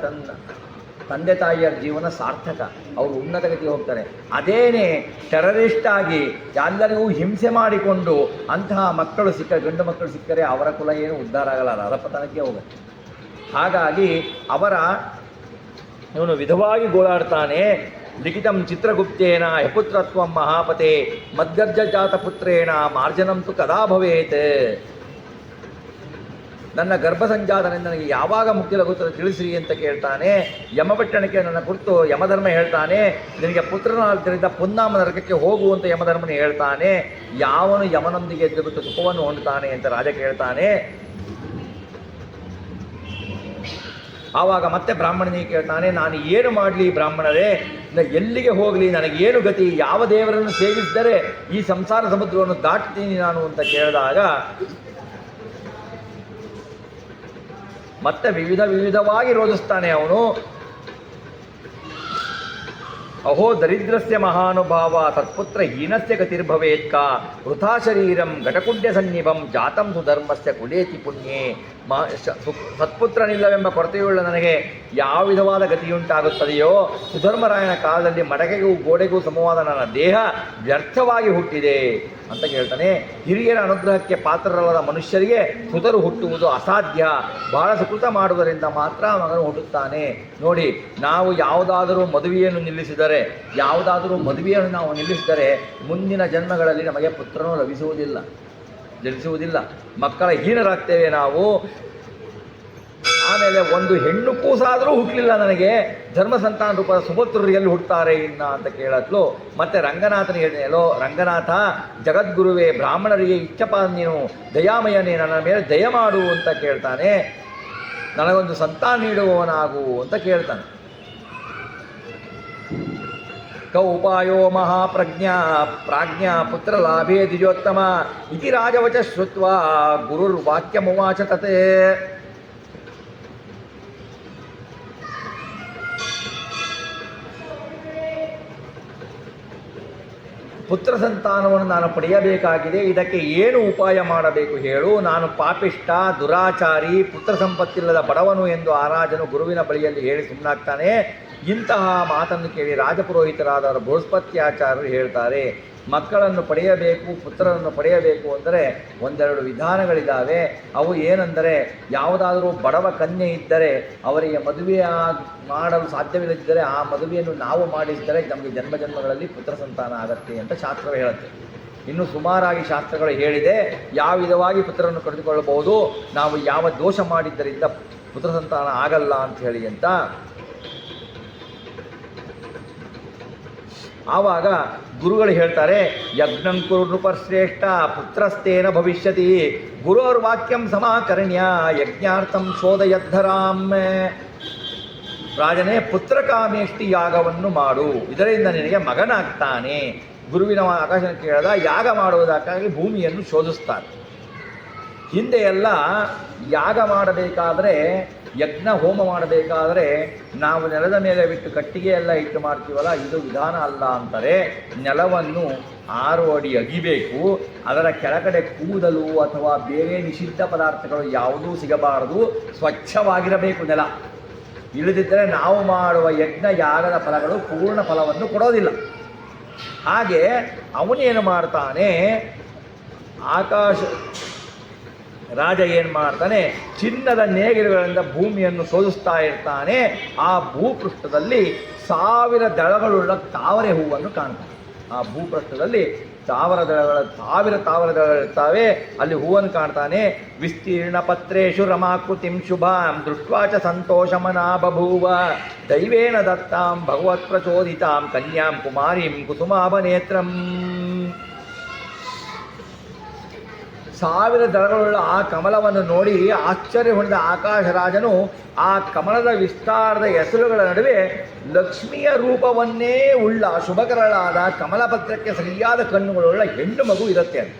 ತಂದೆ ತಾಯಿಯರ ಜೀವನ ಸಾರ್ಥಕ, ಅವರು ಉನ್ನತ ಗತಿಗೆ ಹೋಗ್ತಾರೆ. ಅದೇನೇ ಟೆರರಿಸ್ಟ್ ಆಗಿ ಎಲ್ಲರಿಗೂ ಹಿಂಸೆ ಮಾಡಿಕೊಂಡು ಅಂತಹ ಮಕ್ಕಳು ಗಂಡು ಮಕ್ಕಳು ಸಿಕ್ಕರೆ ಅವರ ಕುಲ ಏನು ಉದ್ಧಾರ ಆಗಲ್ಲ, ಅಧಪತನಕ್ಕೆ ಹೋಗುತ್ತೆ. ಹಾಗಾಗಿ ಇವನು ವಿಧವಾಗಿ ಗೋಳಾಡ್ತಾನೆ. ಲಿಖಿತಂ ಚಿತ್ರಗುಪ್ತೇನ ಯಪುತ್ರತ್ವ ಮಹಾಪತೆ ಮದ್ಗರ್ಜಜಾತ ಪುತ್ರೇಣ ಮಾರ್ಜನಂ ತು ಕದಾ ಭವೇತ್. ನನ್ನ ಗರ್ಭಸಂಜಾತನಿಂದ ನನಗೆ ಯಾವಾಗ ಮುಕ್ತಿ ಲಗುತ್ತದೆ ತಿಳಿಸ್ರಿ ಅಂತ ಕೇಳ್ತಾನೆ. ಯಮಪಟ್ಟಣಕ್ಕೆ ನನ್ನ ಕುರಿತು ಯಮಧರ್ಮ ಹೇಳ್ತಾನೆ, ನಿನಗೆ ಪುತ್ರನಾದ್ದರಿಂದ ಪುನ್ನಾಮ ನರಕಕ್ಕೆ ಹೋಗುವಂತ ಯಮಧರ್ಮನ ಹೇಳ್ತಾನೆ. ಯಾವನು ಯಮನೊಂದಿಗೆ ಎದ್ದುಬಿಟ್ಟು ಸುಖವನ್ನು ಹೊಂದುತ್ತಾನೆ ಅಂತ ರಾಜ ಕೇಳ್ತಾನೆ. ಆವಾಗ ಮತ್ತೆ ಬ್ರಾಹ್ಮಣನಿಗೆ ಕೇಳ್ತಾನೆ, ನಾನು ಏನು ಮಾಡಲಿ ಬ್ರಾಹ್ಮಣರೇ, ಎಲ್ಲಿಗೆ ಹೋಗಲಿ, ನನಗೇನು ಗತಿ, ಯಾವ ದೇವರನ್ನು ಸೇವಿಸಿದರೆ ಈ ಸಂಸಾರ ಸಮುದ್ರವನ್ನು ದಾಟ್ತೀನಿ ನಾನು ಅಂತ ಕೇಳಿದಾಗ ಮತ್ತೆ ವಿವಿಧವಾಗಿ ರೋಧಿಸ್ತಾನೆ ಅವನು. ಅಹೋ ದರಿದ್ರಸ್ಯ ಮಹಾನುಭಾವ ತತ್ಪುತ್ರ ಹೀನಸ್ಯ ಗತಿರ್ಭವೇತ್ಕ ವೃಥಾ ಶರೀರಂ ಘಟಕುಡ್ಯ ಸನ್ನಿಭಂ ಜಾತಂ ಸುಧರ್ಮಸ್ಯ ಕುಲೇತಿ ಪುಣ್ಯೇ. ಸತ್ಪುತ್ರನಿಲ್ಲವೆಂಬ ಕೊರತೆಯುಳ್ಳ ನನಗೆ ಯಾವ ವಿಧವಾದ ಗತಿಯುಂಟಾಗುತ್ತದೆಯೋ, ಸುಧರ್ಮರಾಯನ ಕಾಲದಲ್ಲಿ ಮಡಕೆಗೂ ಗೋಡೆಗೂ ಸಮವಾದ ನನ್ನ ದೇಹ ವ್ಯರ್ಥವಾಗಿ ಹುಟ್ಟಿದೆ ಅಂತ ಕೇಳ್ತಾನೆ. ಹಿರಿಯರ ಅನುಗ್ರಹಕ್ಕೆ ಪಾತ್ರರಲ್ಲದ ಮನುಷ್ಯರಿಗೆ ಸುತರು ಹುಟ್ಟುವುದು ಅಸಾಧ್ಯ. ಬಹಳ ಸುಕೃತ ಮಾಡುವುದರಿಂದ ಮಾತ್ರ ಮಗನು ಹುಟ್ಟುತ್ತಾನೆ. ನೋಡಿ, ನಾವು ಯಾವುದಾದರೂ ಮದುವೆಯನ್ನು ನಿಲ್ಲಿಸಿದರೆ ಮುಂದಿನ ಜನ್ಮಗಳಲ್ಲಿ ನಮಗೆ ಪುತ್ರನು ಜನಿಸುವುದಿಲ್ಲ. ಮಕ್ಕಳ ಹೀನರಾಗ್ತೇವೆ ನಾವು. ಆಮೇಲೆ ಒಂದು ಹೆಣ್ಣು ಕೂಸಾದರೂ ಹುಟ್ಟಲಿಲ್ಲ ನನಗೆ, ಧರ್ಮ ಸಂತಾನ ರೂಪದ ಸುಪುತ್ರರು ಎಲ್ಲಿ ಹುಟ್ಟುತ್ತಾರೆ ಇನ್ನ ಅಂತ ಕೇಳತ್ಲು. ಮತ್ತೆ ರಂಗನಾಥನಿಗೆ ಹೇಳಿದೆ, ಎಲ್ಲೋ ರಂಗನಾಥ, ಜಗದ್ಗುರುವೇ, ಬ್ರಾಹ್ಮಣರಿಗೆ ಇಚ್ಛಪಾದ ನೀನು ದಯಾಮಯನೇ, ನನ್ನ ಮೇಲೆ ದಯ ಮಾಡು ಅಂತ ಕೇಳ್ತಾನೆ. ನನಗೊಂದು ಸಂತಾನ ನೀಡುವವನಾಗು ಅಂತ ಕೇಳ್ತಾನೆ. ಕೌಪಾಯೋ ಪ್ರಾಜ್ಞಾ ಪುತ್ರ ಲಾಭೇ ದ್ವಿಜೋತ್ತಮ ಇತಿ ರಾಜವಚ ಶ್ರುತ್ವಾ ಗುರುರ್ವಾಕ್ಯಮುವಾಚ ತತೆ. ಪುತ್ರ ಸಂತಾನವನ್ನು ನಾನು ಪಡೆಯಬೇಕಾಗಿದೆ, ಇದಕ್ಕೆ ಏನು ಉಪಾಯ ಮಾಡಬೇಕು ಹೇಳು. ನಾನು ಪಾಪಿಷ್ಟ, ದುರಾಚಾರಿ, ಪುತ್ರ ಸಂಪತ್ತಿಲ್ಲದ ಬಡವನು ಎಂದು ಆ ರಾಜನು ಗುರುವಿನ ಬಳಿಯಲ್ಲಿ ಹೇಳಿ ಸುಮ್ಮನಾಗ್ತಾನೆ. ಇಂತಹ ಮಾತನ್ನು ಕೇಳಿ ರಾಜಪುರೋಹಿತರಾದವರು ಬೃಹಸ್ಪತ್ಯಾಚಾರ್ಯರು ಹೇಳ್ತಾರೆ, ಮಕ್ಕಳನ್ನು ಪಡೆಯಬೇಕು, ಪುತ್ರರನ್ನು ಪಡೆಯಬೇಕು ಅಂದರೆ ಒಂದೆರಡು ವಿಧಾನಗಳಿದ್ದಾವೆ. ಅವು ಏನೆಂದರೆ, ಯಾವುದಾದರೂ ಬಡವ ಕನ್ಯೆ ಇದ್ದರೆ ಅವರಿಗೆ ಮದುವೆ ಮಾಡಲು ಸಾಧ್ಯವಿಲ್ಲದಿದ್ದರೆ ಆ ಮದುವೆಯನ್ನು ನಾವು ಮಾಡಿಸಿದರೆ ನಮಗೆ ಜನ್ಮಗಳಲ್ಲಿ ಪುತ್ರ ಸಂತಾನ ಆಗತ್ತೆ ಅಂತ ಶಾಸ್ತ್ರವೇ ಹೇಳುತ್ತೆ. ಇನ್ನು ಸುಮಾರಾಗಿ ಶಾಸ್ತ್ರಗಳು ಹೇಳಿದೆ ಯಾವ ವಿಧವಾಗಿ ಪುತ್ರರನ್ನು ಪಡೆದುಕೊಳ್ಳಬಹುದು, ನಾವು ಯಾವ ದೋಷ ಮಾಡಿದ್ದರಿಂದ ಪುತ್ರ ಸಂತಾನ ಆಗಲ್ಲ ಅಂತ ಹೇಳಿ ಅಂತ. ಆವಾಗ ಗುರುಗಳು ಹೇಳ್ತಾರೆ, ಯಜ್ಞಂ ಕುರು ನೃಪಶ್ರೇಷ್ಠ ಪುತ್ರಸ್ತೇನ ಭವಿಷ್ಯತಿ ಗುರೋರ್ ವಾಕ್ಯಂ ಸಮಾಕರ್ಣ್ಯ ಯಜ್ಞಾರ್ಥಂ ಶೋಧಯದ್ಧರಾಮ್. ರಾಜನೇ, ಪುತ್ರಕಾಮೇಷ್ಟಿ ಯಾಗವನ್ನು ಮಾಡು, ಇದರಿಂದ ನಿನಗೆ ಮಗನಾಗ್ತಾನೆ. ಗುರುವಿನ ಆಕಾಶನ ಕೇಳಿದ, ಯಾಗ ಮಾಡುವುದಕ್ಕಾಗಿ ಭೂಮಿಯನ್ನು ಶೋಧಿಸ್ತಾರೆ. ಹಿಂದೆ ಎಲ್ಲ ಯಾಗ ಮಾಡಬೇಕಾದ್ರೆ, ಯಜ್ಞ ಹೋಮ ಮಾಡಬೇಕಾದ್ರೆ ನಾವು ನೆಲದ ಮೇಲೆ ಬಿಟ್ಟು ಕಟ್ಟಿಗೆ ಎಲ್ಲ ಇಟ್ಟು ಮಾಡ್ತೀವಲ್ಲ, ಇದು ವಿಧಾನ ಅಲ್ಲ ಅಂತಾರೆ. ನೆಲವನ್ನು 6 ಅಡಿ ಅಗಿಬೇಕು. ಅದರ ಕೆಳಗಡೆ ಕೂದಲು ಅಥವಾ ಬೇರೆ ನಿಷಿದ್ಧ ಪದಾರ್ಥಗಳು ಯಾವುದೂ ಸಿಗಬಾರದು. ಸ್ವಚ್ಛವಾಗಿರಬೇಕು ನೆಲ. ಇಲ್ಲದಿದ್ದರೆ ನಾವು ಮಾಡುವ ಯಜ್ಞ ಯಾಗದ ಫಲಗಳು ಪೂರ್ಣ ಫಲವನ್ನು ಕೊಡೋದಿಲ್ಲ. ಹಾಗೆ ಅವನೇನು ಮಾಡ್ತಾನೆ, ಆಕಾಶ ರಾಜ ಏನು ಮಾಡ್ತಾನೆ, ಚಿನ್ನದ ನೇಗಿಲುಗಳಿಂದ ಭೂಮಿಯನ್ನು ಶೋಧಿಸ್ತಾ ಇರ್ತಾನೆ. ಆ ಭೂಪೃಷ್ಠದಲ್ಲಿ 1000 ದಳಗಳುಳ್ಳ ತಾವರೆ ಹೂವನ್ನು ಕಾಣ್ತಾನೆ. ಆ ಭೂಪೃಷ್ಠದಲ್ಲಿ 1000 ದಳಗಳಿರ್ತಾವೆ. ಅಲ್ಲಿ ಹೂವನ್ನು ಕಾಣ್ತಾನೆ. ವಿಸ್ತೀರ್ಣ ಪತ್ರೇಶು ರಮಾಕೃತಿಂ ಶುಭಾಂ ದೃಷ್ಟ್ವಾ ಚ ಸಂತೋಷಮನಾ ಬಭೂವ ದೈವೇನ ದತ್ತಾಂ ಭಗವತ್ ಪ್ರಚೋದಿತಾಂ ಕನ್ಯಾಂ ಕುಮಾರೀಂ ಕುಸುಮಾಭನೇತ್ರಂ. 1000 ದಳಗಳುಳ್ಳ ಆ ಕಮಲವನ್ನು ನೋಡಿ ಆಶ್ಚರ್ಯ ಹೊಂದಿದ ಆಕಾಶರಾಜನು ಆ ಕಮಲದ ವಿಸ್ತಾರದ ಎಸಳುಗಳ ನಡುವೆ ಲಕ್ಷ್ಮಿಯ ರೂಪವನ್ನೇ ಉಳ್ಳ ಶುಭಕರಳಾದ ಕಮಲಪತ್ರಕ್ಕೆ ಸರಿಯಾದ ಕಣ್ಣುಗಳುಳ್ಳ ಹೆಣ್ಣು ಮಗು ಇರುತ್ತೆ ಅಂತ.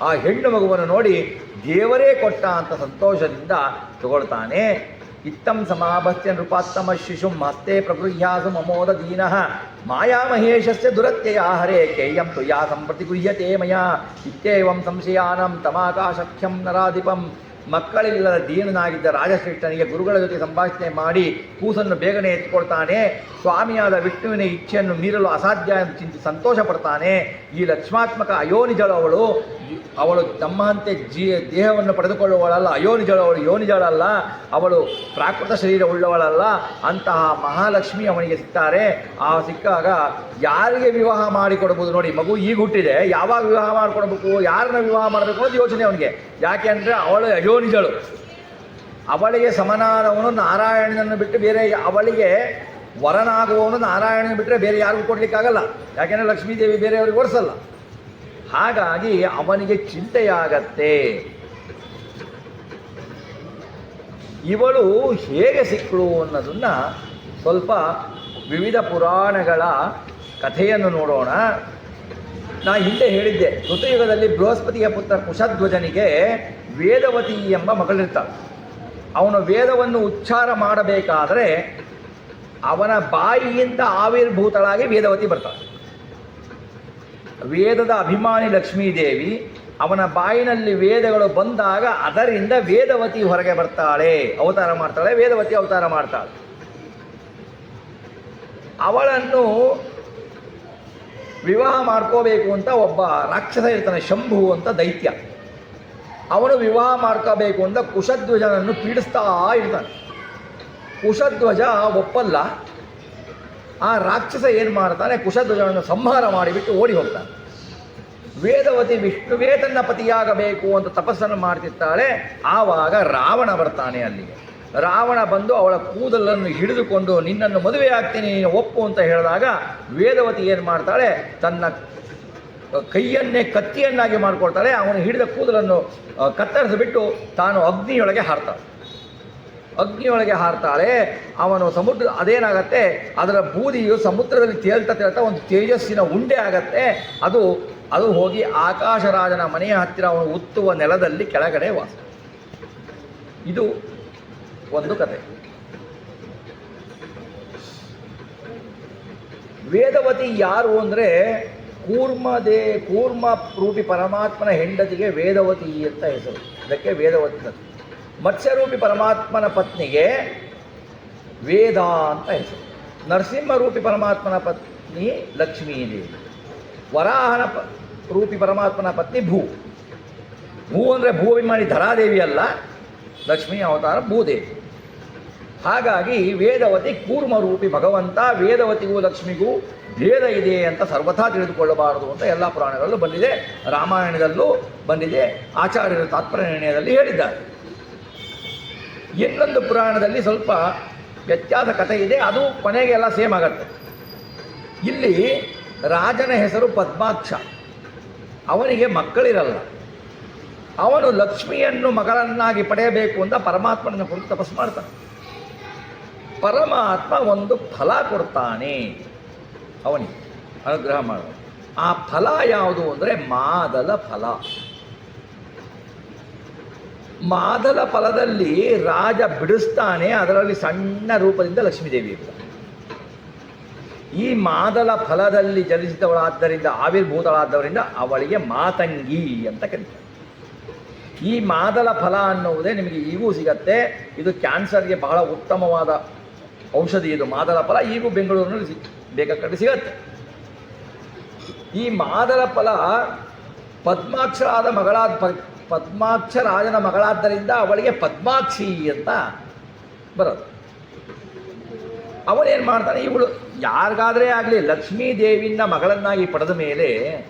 ಆ ಹೆಣ್ಣು ಮಗುವನ್ನು ನೋಡಿ ದೇವರೇ ಕೊಟ್ಟ ಅಂತ ಸಂತೋಷದಿಂದ ತಗೊಳ್ತಾನೆ. ಇತ್ತಂ ಸಮಾಭಸ್ಯ ನೃಪಾತ್ತಮ ಶಿಶುಂ ಹಸ್ತೆ ಪ್ರಗೃಹ್ಯಾಸು ಮಮೋದ ದೀನಃ ಮಾಯಾಮಹೇಶಸ್ಯ ದುರತ್ಯಯ ಹರೇ ಕೇಯಂ ತುಯಾ ಸಂಪ್ರತಿ ಗೃಹ್ಯತೆ ಮಯಾ ಇತ್ಯೇವಂ ಸಂಶಯಾನಂ ತಮಾಕಾಶಖ್ಯಂ ನರಾಧಿಪಂ. ಮಕ್ಕಳಿಲ್ಲದ ದೀನನಾಗಿದ್ದ ರಾಜಶ್ರೇಷ್ಠನಿಗೆ ಗುರುಗಳ ಜೊತೆ ಸಂಭಾಷಣೆ ಮಾಡಿ ಕೂಸನ್ನು ಬೇಗನೆ ಎತ್ಕೊಳ್ತಾನೆ. ಸ್ವಾಮಿಯಾದ ವಿಷ್ಣುವಿನ ಇಚ್ಛೆಯನ್ನು ಮೀರಲು ಅಸಾಧ್ಯ ಎಂದು ಚಿಂತಿ ಸಂತೋಷ ಪಡ್ತಾನೆ. ಈ ಲಕ್ಷ್ಮಾತ್ಮಕ ಅಯೋನಿಜಳು ಅವಳು ತಮ್ಮಂತೆ ದೇಹವನ್ನು ಪಡೆದುಕೊಳ್ಳುವಳಲ್ಲ. ಅಯೋನಿಜಳು ಯೋನಿಜಳಲ್ಲ, ಅವಳು ಪ್ರಾಕೃತ ಶರೀರ ಉಳ್ಳವಳಲ್ಲ. ಅಂತಹ ಮಹಾಲಕ್ಷ್ಮಿ ಅವನಿಗೆ ಸಿಗ್ತಾರೆ. ಆ ಸಿಕ್ಕಾಗ ಯಾರಿಗೆ ವಿವಾಹ ಮಾಡಿಕೊಡ್ಬೋದು ನೋಡಿ, ಮಗು ಈಗ ಹುಟ್ಟಿದೆ, ಯಾವಾಗ ವಿವಾಹ ಮಾಡಿಕೊಡ್ಬೇಕು, ಯಾರನ್ನ ವಿವಾಹ ಮಾಡಬೇಕು ಅಂತ ಯೋಚನೆ ಅವನಿಗೆ. ಯಾಕೆ ಅಂದರೆ ಅವಳು ಅಯೋನಿಜಳು. ಅವಳಿಗೆ ಸಮನಾದವನು ನಾರಾಯಣನನ್ನು ಬಿಟ್ಟು ಬೇರೆ, ಅವಳಿಗೆ ವರನಾಗುವವನು ನಾರಾಯಣನ ಬಿಟ್ಟರೆ ಬೇರೆ ಯಾರಿಗೂ ಕೊಡಲಿಕ್ಕಾಗಲ್ಲ. ಯಾಕೆಂದರೆ ಲಕ್ಷ್ಮೀದೇವಿ ಬೇರೆಯವ್ರಿಗೆ ಓಡಿಸಲ್ಲ. ಹಾಗಾಗಿ ಅವನಿಗೆ ಚಿಂತೆಯಾಗತ್ತೆ, ಇವಳು ಹೇಗೆ ಸಿಕ್ಕಳು ಅನ್ನೋದನ್ನು ಸ್ವಲ್ಪ ವಿವಿಧ ಪುರಾಣಗಳ ಕಥೆಯನ್ನು ನೋಡೋಣ. ನಾ ಹಿಂದೆ ಹೇಳಿದ್ದೆ, ಕೃತಯುಗದಲ್ಲಿ ಬೃಹಸ್ಪತಿಯ ಪುತ್ರ ಕುಶಧ್ವಜನಿಗೆ ವೇದವತಿ ಎಂಬ ಮಗಳಿರ್ತಾಳೆ. ಅವನು ವೇದವನ್ನು ಉಚ್ಚಾರ ಮಾಡಬೇಕಾದರೆ ಅವನ ಬಾಯಿಯಿಂದ ಆವಿರ್ಭೂತಳಾಗಿ ವೇದವತಿ ಬರ್ತಾಳೆ. ವೇದದ ಅಭಿಮಾನಿ ಲಕ್ಷ್ಮೀದೇವಿ ಅವನ ಬಾಯಿನಲ್ಲಿ ವೇದಗಳು ಬಂದಾಗ ಅದರಿಂದ ವೇದವತಿ ಹೊರಗೆ ಬರ್ತಾಳೆ, ಅವತಾರ ಮಾಡ್ತಾಳೆ. ವೇದವತಿ ಅವತಾರ ಮಾಡ್ತಾಳೆ. ಅವಳನ್ನು ವಿವಾಹ ಮಾಡ್ಕೋಬೇಕು ಅಂತ ಒಬ್ಬ ರಾಕ್ಷಸ ಇರ್ತಾನೆ, ಶಂಭು ಅಂತ ದೈತ್ಯ. ಅವನು ವಿವಾಹ ಮಾಡ್ಕೋಬೇಕು ಅಂತ ಕುಶಧ್ವಜನನ್ನು ಪೀಡಿಸ್ತಾ ಇರ್ತಾನೆ. ಕುಶಧ್ವಜ ಒಪ್ಪಲ್ಲ. ಆ ರಾಕ್ಷಸ ಏನು ಮಾಡ್ತಾನೆ, ಕುಶಧ್ವಜನನ್ನು ಸಂಹಾರ ಮಾಡಿಬಿಟ್ಟು ಓಡಿ ಹೋಗ್ತಾನೆ. ವೇದವತಿ ವಿಷ್ಣುವೇ ತನ್ನ ಪತಿಯಾಗಬೇಕು ಅಂತ ತಪಸ್ಸನ್ನು ಮಾಡ್ತಿರ್ತಾಳೆ. ಆವಾಗ ರಾವಣ ಬರ್ತಾನೆ ಅಲ್ಲಿಗೆ. ರಾವಣ ಬಂದು ಅವಳ ಕೂದಲನ್ನು ಹಿಡಿದುಕೊಂಡು ನಿನ್ನನ್ನು ಮದುವೆ ಆಗ್ತೀನಿ, ನೀನು ಒಪ್ಪು ಅಂತ ಹೇಳಿದಾಗ ವೇದವತಿ ಏನು ಮಾಡ್ತಾಳೆ, ತನ್ನ ಕೈಯನ್ನೇ ಕತ್ತಿಯನ್ನಾಗಿ ಮಾಡಿಕೊಳ್ತಾಳೆ. ಅವನು ಹಿಡಿದ ಕೂದಲನ್ನು ಕತ್ತರಿಸಿಬಿಟ್ಟು ತಾನು ಅಗ್ನಿಯೊಳಗೆ ಹಾರ್ತಾಳೆ. ಅವನು ಸಮುದ್ರ, ಅದೇನಾಗತ್ತೆ, ಅದರ ಬೂದಿಯು ಸಮುದ್ರದಲ್ಲಿ ತೇಲ್ತಾ ಒಂದು ತೇಜಸ್ಸಿನ ಉಂಡೆ ಆಗತ್ತೆ. ಅದು ಹೋಗಿ ಆಕಾಶರಾಜನ ಮನೆಯ ಹತ್ತಿರ ಅವನು ಉತ್ತುವ ನೆಲದಲ್ಲಿ ಕೆಳಗಡೆ ವಾಸ. ಇದು ಒಂದು ಕತೆ. ವೇದವತಿ ಯಾರು ಅಂದರೆ ಕೂರ್ಮ ರೂಪಿ ಪರಮಾತ್ಮನ ಹೆಂಡತಿಗೆ ವೇದವತಿ ಅಂತ ಹೆಸರು. ಅದಕ್ಕೆ ವೇದವತಿ. ಮತ್ಸ್ಯರೂಪಿ ಪರಮಾತ್ಮನ ಪತ್ನಿಗೆ ವೇದ ಅಂತ ಹೆಸರು. ನರಸಿಂಹರೂಪಿ ಪರಮಾತ್ಮನ ಪತ್ನಿ ಲಕ್ಷ್ಮೀದೇವಿ. ವರಾಹನ ರೂಪಿ ಪರಮಾತ್ಮನ ಪತ್ನಿ ಭೂ ಅಂದರೆ ಭೂಅಭಿಮಾನಿ ಧರಾದೇವಿ ಅಲ್ಲ, ಲಕ್ಷ್ಮೀ ಅವತಾರ ಭೂದೇವಿ. ಹಾಗಾಗಿ ವೇದವತಿ ಕೂರ್ಮರೂಪಿ ಭಗವಂತ. ವೇದವತಿಗೂ ಲಕ್ಷ್ಮಿಗೂ ಭೇದ ಇದೆ ಅಂತ ಸರ್ವಥಾ ತಿಳಿದುಕೊಳ್ಳಬಾರದು ಅಂತ ಎಲ್ಲ ಪುರಾಣಗಳಲ್ಲೂ ಬಂದಿದೆ, ರಾಮಾಯಣದಲ್ಲೂ ಬಂದಿದೆ, ಆಚಾರ್ಯರ ತಾತ್ಪರ್ಯ ನಿರ್ಣಯದಲ್ಲಿ ಹೇಳಿದ್ದಾರೆ. ಇನ್ನೊಂದು ಪುರಾಣದಲ್ಲಿ ಸ್ವಲ್ಪ ವ್ಯತ್ಯಾಸ ಕಥೆ ಇದೆ, ಅದು ಕೊನೆಗೆ ಎಲ್ಲ ಸೇಮ್ ಆಗತ್ತೆ. ಇಲ್ಲಿ ರಾಜನ ಹೆಸರು ಪದ್ಮಾಕ್ಷ. ಅವನಿಗೆ ಮಕ್ಕಳಿರಲ್ಲ. ಅವನು ಲಕ್ಷ್ಮಿಯನ್ನು ಮಗಳನ್ನಾಗಿ ಪಡೆಯಬೇಕು ಅಂತ ಪರಮಾತ್ಮನ ಕುರಿತು ತಪಸ್ಸು ಮಾಡ್ತಾನೆ. ಪರಮಾತ್ಮ ಒಂದು ಫಲ ಕೊಡ್ತಾನೆ ಅವನಿಗೆ, ಅನುಗ್ರಹ ಮಾಡುವ. ಆ ಫಲ ಯಾವುದು ಅಂದರೆ ಮಾದಲ ಫಲ. ಮಾದಲ ಫಲದಲ್ಲಿ ರಾಜ ಬಿಡಿಸ್ತಾನೆ, ಅದರಲ್ಲಿ ಸಣ್ಣ ರೂಪದಿಂದ ಲಕ್ಷ್ಮೀದೇವಿ ಇರ್ತಾನೆ. ಈ ಮಾದಲ ಫಲದಲ್ಲಿ ಜನಿಸಿದವಳಾದ್ದರಿಂದ, ಆವಿರ್ಭೂತಳಾದವರಿಂದ ಅವಳಿಗೆ ಮಾತಂಗಿ ಅಂತ ಕರೀತಾರೆ. ಈ ಮಾದಲ ಫಲ ಅನ್ನುವುದೇ ನಿಮಗೆ ಈಗೂ ಸಿಗತ್ತೆ. ಇದು ಕ್ಯಾನ್ಸರ್ಗೆ ಬಹಳ ಉತ್ತಮವಾದ ಔಷಧಿ. ಇದು ಮಾದಲ ಫಲ ಈಗೂ ಬೆಂಗಳೂರಿನಲ್ಲಿ ಬೇಕಾದ್ರೆ ಸಿಗತ್ತೆ. ಈ ಮಾದಲ ಫಲ ಪದ್ಮಾಕ್ಷ ರಾಜನ ಮಗಳಾದ್ದರಿಂದ ಅವಳಿಗೆ ಪದ್ಮಾಕ್ಷಿ ಅಂತ ಬರೋದು. ಅವನೇನು ಮಾಡ್ತಾನೆ, ಇವಳು ಯಾರಿಗಾದರೆ ಆಗಲಿ ಲಕ್ಷ್ಮೀ ದೇವಿನ ಮಗಳನ್ನಾಗಿ ಪಡೆದ ಮೇಲೆ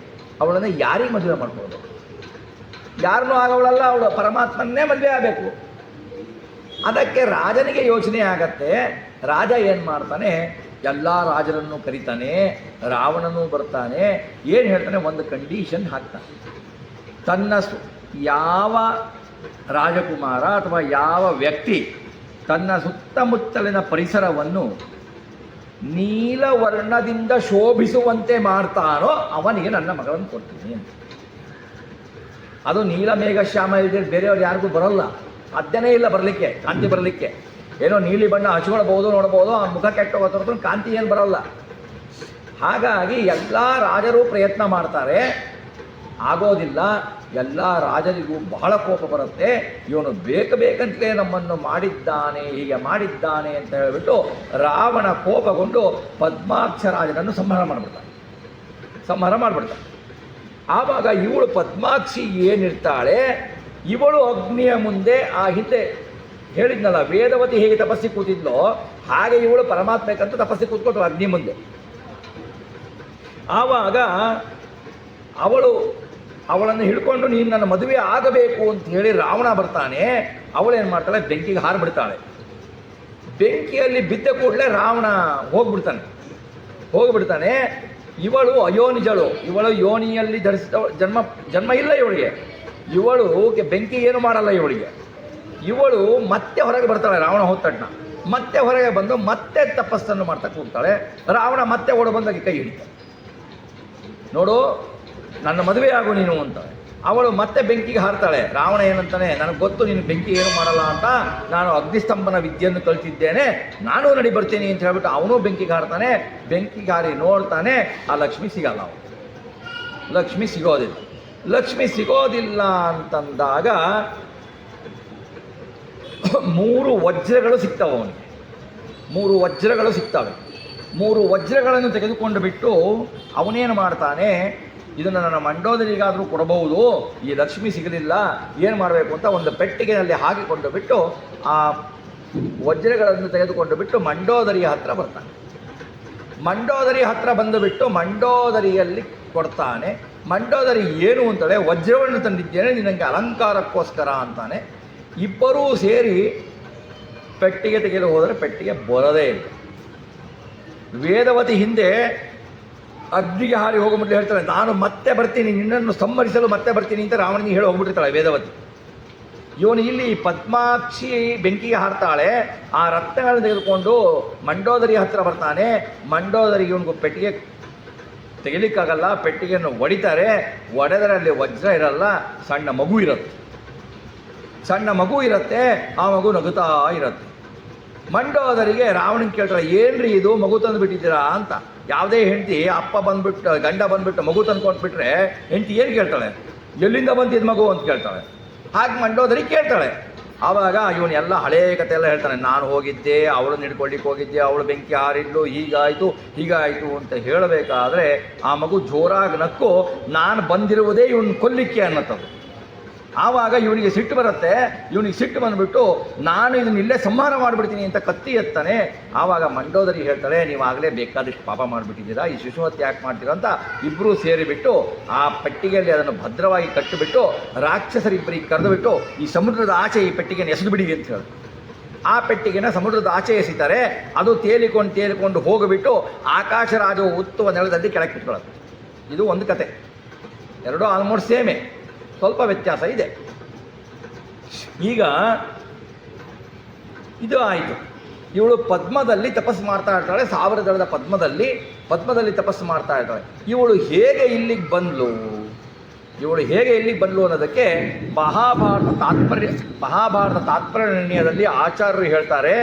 ಅವಳನ್ನು ಯಾರಿಗೆ ಮದುವೆ ಮಾಡ್ಬೋದು? ಯಾರನ್ನೂ ಆಗೋವಳಲ್ಲ, ಅವಳು ಪರಮಾತ್ಮನ್ನೇ ಮದುವೆ ಆಗಬೇಕು. ಅದಕ್ಕೆ ರಾಜನಿಗೆ ಯೋಚನೆ ಆಗತ್ತೆ. ರಾಜ ಏನು ಮಾಡ್ತಾನೆ, ಎಲ್ಲ ರಾಜರನ್ನು ಕರೀತಾನೆ, ರಾವಣನೂ ಬರ್ತಾನೆ. ಏನು ಹೇಳ್ತಾನೆ, ಒಂದು ಕಂಡೀಷನ್ ಹಾಕ್ತಾನೆ. ಯಾವ ರಾಜಕುಮಾರ ಅಥವಾ ಯಾವ ವ್ಯಕ್ತಿ ತನ್ನ ಸುತ್ತಮುತ್ತಲಿನ ಪರಿಸರವನ್ನು ನೀಲವರ್ಣದಿಂದ ಶೋಭಿಸುವಂತೆ ಮಾಡ್ತಾನೋ ಅವನಿಗೆ ನನ್ನ ಮಗಳನ್ನು ಕೊಡ್ತೀನಿ ಅಂತ. ಅದು ನೀಲಮೇಘ ಶ್ಯಾಮ ಇಲ್ಲದೆ ಬೇರೆಯವ್ರು ಯಾರಿಗೂ ಬರೋಲ್ಲ, ಸಾಧ್ಯನೇ ಇಲ್ಲ ಬರಲಿಕ್ಕೆ, ಕಾಂತಿ ಬರಲಿಕ್ಕೆ. ಏನೋ ನೀಲಿ ಬಣ್ಣ ಹಚ್ಕೊಳ್ಬೋದು, ನೋಡ್ಬೋದು, ಆ ಮುಖ ಕೆಟ್ಟೋಗೋದ್ರದ್ದು ಕಾಂತಿ ಏನು ಬರೋಲ್ಲ. ಹಾಗಾಗಿ ಎಲ್ಲ ರಾಜರು ಪ್ರಯತ್ನ ಮಾಡ್ತಾರೆ, ಆಗೋದಿಲ್ಲ. ಎಲ್ಲ ರಾಜರಿಗೂ ಬಹಳ ಕೋಪ ಬರುತ್ತೆ. ಇವನು ಬೇಕಂತಲೇ ನಮ್ಮನ್ನು ಮಾಡಿದ್ದಾನೆ, ಹೀಗೆ ಮಾಡಿದ್ದಾನೆ ಅಂತ ಹೇಳಿಬಿಟ್ಟು ರಾವಣ ಕೋಪಗೊಂಡು ಪದ್ಮಾಕ್ಷ ರಾಜನನ್ನು ಸಂಹಾರ ಮಾಡಿಬಿಡ್ತಾನೆ. ಆವಾಗ ಇವಳು ಪದ್ಮಾಕ್ಷಿ ಏನಿರ್ತಾಳೆ, ಇವಳು ಅಗ್ನಿಯ ಮುಂದೆ, ಆ ಹಿಂದೆ ಹೇಳಿದ್ನಲ್ಲ ವೇದವತಿ ಹೇಗೆ ತಪಸ್ಸಿ ಕೂತಿದ್ಲೋ ಹಾಗೆ ಇವಳು ಪರಮಾತ್ಮಕ್ಕಂತ ತಪಸ್ಸಿ ಕೂತ್ಕೊಟ್ಟು ಅಗ್ನಿ ಮುಂದೆ. ಆವಾಗ ಅವಳನ್ನು ಹಿಡ್ಕೊಂಡು ನೀನು ನನ್ನ ಮದುವೆ ಆಗಬೇಕು ಅಂತ ಹೇಳಿ ರಾವಣ ಬರ್ತಾನೆ. ಅವಳೇನು ಮಾಡ್ತಾಳೆ, ಬೆಂಕಿಗೆ ಹಾರಿಬಿಡ್ತಾಳೆ. ಬೆಂಕಿಯಲ್ಲಿ ಬಿದ್ದ ಕೂಡಲೇ ರಾವಣ ಹೋಗಿಬಿಡ್ತಾನೆ. ಇವಳು ಅಯೋನಿಜಳು, ಇವಳು ಯೋನಿಯಲ್ಲಿ ಧರಿಸಿದ ಜನ್ಮ ಇಲ್ಲ ಇವಳಿಗೆ. ಇವಳು ಬೆಂಕಿ ಏನು ಮಾಡಲ್ಲ ಇವಳಿಗೆ. ಇವಳು ಮತ್ತೆ ಹೊರಗೆ ಬರ್ತಾಳೆ. ರಾವಣ ಹೋದ ತಕ್ಷಣ ಮತ್ತೆ ಹೊರಗೆ ಬಂದು ಮತ್ತೆ ತಪಸ್ಸನ್ನು ಮಾಡ್ತಾ ಕೂಡ್ತಾಳೆ. ರಾವಣ ಮತ್ತೆ ಓಡ ಬಂದಾಗಿ ಕೈ ಹಿಡಿತಾಳೆ. ನೋಡು, ನನ್ನ ಮದುವೆ ಆಗು ನೀನು ಅಂತ. ಅವಳು ಮತ್ತೆ ಬೆಂಕಿಗೆ ಹಾರ್ತಾಳೆ. ರಾವಣ ಏನಂತಾನೆ, ನನಗೆ ಗೊತ್ತು ನೀನು ಬೆಂಕಿ ಏನು ಮಾಡಲ್ಲ ಅಂತ, ನಾನು ಅಗ್ನಿಸ್ತಂಭನ ವಿದ್ಯೆಯನ್ನು ಕಲಿತಿದ್ದೇನೆ, ನಾನು ನಡಿ ಬರ್ತೀನಿ ಅಂತ ಹೇಳ್ಬಿಟ್ಟು ಅವನು ಬೆಂಕಿಗೆ ಹಾರ್ತಾನೆ. ಬೆಂಕಿಗೆ ಹಾರಿ ನೋಡ್ತಾನೆ, ಆ ಲಕ್ಷ್ಮಿ ಸಿಗಲ್ಲ. ಲಕ್ಷ್ಮಿ ಸಿಗೋದಿಲ್ಲ ಅಂತಂದಾಗ 3 ವಜ್ರಗಳು ಸಿಗ್ತವೆ ಅವನಿಗೆ. 3 ವಜ್ರಗಳು ಸಿಗ್ತವೆ. 3 ವಜ್ರಗಳನ್ನು ತೆಗೆದುಕೊಂಡು ಬಿಟ್ಟು ಅವನೇನು ಮಾಡ್ತಾನೆ, ಇದನ್ನು ನನ್ನ ಮಂಡೋದರಿಗಾದರೂ ಕೊಡಬಹುದು, ಈ ಲಕ್ಷ್ಮಿ ಸಿಗಲಿಲ್ಲ, ಏನು ಮಾಡಬೇಕು ಅಂತ ಒಂದು ಪೆಟ್ಟಿಗೆಯಲ್ಲಿ ಹಾಕಿಕೊಂಡು ಬಿಟ್ಟು ಆ ವಜ್ರಗಳನ್ನು ತೆಗೆದುಕೊಂಡು ಬಿಟ್ಟು ಮಂಡೋದರಿಯ ಹತ್ರ ಬರ್ತಾನೆ. ಮಂಡೋದರಿ ಹತ್ರ ಬಂದುಬಿಟ್ಟು ಮಂಡೋದರಿಯಲ್ಲಿ ಕೊಡ್ತಾನೆ. ಮಂಡೋದರಿ ಏನು ಅಂತಾಳೆ, ವಜ್ರವನ್ನು ತಂದಿದ್ದೇನೆ ನಿನಗೆ ಅಲಂಕಾರಕ್ಕೋಸ್ಕರ ಅಂತಾನೆ. ಇಬ್ಬರೂ ಸೇರಿ ಪೆಟ್ಟಿಗೆ ತೆಗೆದು ಹೋದರೆ ಪೆಟ್ಟಿಗೆ ಬರೋದೇ ಇಲ್ಲ. ವೇದವತಿ ಹಿಂದೆ ಅಗ್ನಿಗೆ ಹಾರಿ ಹೋಗ್ಬಿಟ್ಟು ಹೇಳ್ತಾಳೆ, ನಾನು ಮತ್ತೆ ಬರ್ತೀನಿ, ನಿನ್ನನ್ನು ಸಂಹರಿಸಲು ಮತ್ತೆ ಬರ್ತೀನಿ ಅಂತ ರಾವಣನಿಗೆ ಹೇಳಿ ಹೋಗ್ಬಿಟ್ಟಿರ್ತಾಳೆ ವೇದವತಿ. ಇವನು ಇಲ್ಲಿ ಪದ್ಮಾಕ್ಷಿ ಬೆಂಕಿಗೆ ಹಾರ್ತಾಳೆ. ಆ ರತ್ನಗಳನ್ನು ತೆಗೆದುಕೊಂಡು ಮಂಡೋದರಿ ಹತ್ರ ಬರ್ತಾನೆ. ಮಂಡೋದರಿಗೆ ಇವನಿಗೂ ಪೆಟ್ಟಿಗೆ ತೆಗಿಲಿಕ್ಕಾಗಲ್ಲ. ಪೆಟ್ಟಿಗೆಯನ್ನು ಒಡಿತಾರೆ. ಒಡೆದರೆ ಅಲ್ಲಿ ವಜ್ರ ಇರಲ್ಲ, ಸಣ್ಣ ಮಗು ಇರುತ್ತೆ. ಆ ಮಗು ನಗುತ್ತಾ ಇರುತ್ತೆ. ಮಂಡೋದರಿಗೆ ರಾವಣನ್ ಕೇಳ್ತಾಳೆ, ಏನ್ರಿ ಇದು ಮಗು ತಂದು ಬಿಟ್ಟಿದ್ದೀರಾ ಅಂತ. ಯಾವುದೇ ಹೆಂಡತಿ ಗಂಡ ಬಂದ್ಬಿಟ್ಟು ಮಗು ತಂದ್ಕೊಂಡ್ಬಿಟ್ರೆ ಹೆಂಡತಿ ಏನು ಕೇಳ್ತಾಳೆ, ಎಲ್ಲಿಂದ ಬಂದಿದ್ದು ಮಗು ಅಂತ ಕೇಳ್ತಾಳೆ. ಹಾಗೆ ಮಂಡೋದರಿ ಕೇಳ್ತಾಳೆ. ಆವಾಗ ಇವನು ಎಲ್ಲ ಹಳೇ ಕತೆ ಎಲ್ಲ ಹೇಳ್ತಾನೆ. ನಾನು ಹೋಗಿದ್ದೆ, ಅವಳನ್ನು ಹಿಡ್ಕೊಳ್ಳಿಕ್ಕೆ ಹೋಗಿದ್ದೆ, ಅವಳು ಬೆಂಕಿ ಹಾರಿದ್ಲು, ಹೀಗಾಯಿತು ಅಂತ ಹೇಳಬೇಕಾದ್ರೆ ಆ ಮಗು ಜೋರಾಗಿ ನಕ್ಕು ನಾನು ಬಂದಿರುವುದೇ ಇವನು ಕೊಲ್ಲಿಕ್ಕೆ ಅನ್ನತ್ತದು. ಆವಾಗ ಇವನಿಗೆ ಸಿಟ್ಟು ಬರುತ್ತೆ. ಸಿಟ್ಟು ಬಂದುಬಿಟ್ಟು ನಾನು ಇದನ್ನ ಇಲ್ಲೇ ಸಂಹಾರ ಮಾಡಿಬಿಡ್ತೀನಿ ಅಂತ ಕತ್ತಿ ಎತ್ತಾನೆ. ಆವಾಗ ಮಂಡೋದರಿ ಹೇಳ್ತಾಳೆ, ನೀವು ಆಗಲೇ ಬೇಕಾದಷ್ಟು ಪಾಪ ಮಾಡಿಬಿಟ್ಟಿದ್ದೀರಾ, ಈ ಶಿಶುಹತ್ಯೆ ಯಾಕೆ ಮಾಡ್ತೀರಾ ಅಂತ ಇಬ್ಬರೂ ಸೇರಿಬಿಟ್ಟು ಆ ಪೆಟ್ಟಿಗೆಯಲ್ಲಿ ಅದನ್ನು ಭದ್ರವಾಗಿ ಕಟ್ಟಿಬಿಟ್ಟು ರಾಕ್ಷಸರಿಬ್ಬರಿಗೆ ಕರೆದುಬಿಟ್ಟು ಈ ಸಮುದ್ರದ ಆಚೆ ಈ ಪೆಟ್ಟಿಗೆಯನ್ನು ಎಸೆದು ಬಿಡಿ ಅಂತ ಹೇಳಿ ಆ ಪೆಟ್ಟಿಗೆನ ಸಮುದ್ರದ ಆಚೆ ಎಸಿತಾರೆ. ಅದು ತೇಲಿಕೊಂಡು ಹೋಗಿಬಿಟ್ಟು ಆಕಾಶ ರಾಜವು ಉತ್ತುವ ನೆಲದಲ್ಲಿ ಕೆಳಗೆ ಬಿಟ್ಕೊಳ್ಳುತ್ತೆ. ಇದು ಒಂದು ಕತೆ. ಎರಡೂ ಆಲ್ಮೋಸ್ಟ್ ಸೇಮೇ, ಸ್ವಲ್ಪ ವ್ಯತ್ಯಾಸ ಇದೆ. ಈಗ ಇದು ಆಯಿತು. ಇವಳು ಪದ್ಮದಲ್ಲಿ ತಪಸ್ಸು ಮಾಡ್ತಾ ಇರ್ತಾಳೆ, 1000 ದಳದ ಪದ್ಮದಲ್ಲಿ ತಪಸ್ಸು ಮಾಡ್ತಾ ಇರ್ತಾಳೆ. ಇವಳು ಹೇಗೆ ಇಲ್ಲಿಗೆ ಬಂದ್ಲು ಅನ್ನೋದಕ್ಕೆ ಮಹಾಭಾರತ ತಾತ್ಪರ್ಯ ನಿರ್ಣಯದಲ್ಲಿ ಆಚಾರ್ಯರು ಹೇಳ್ತಾರೆ,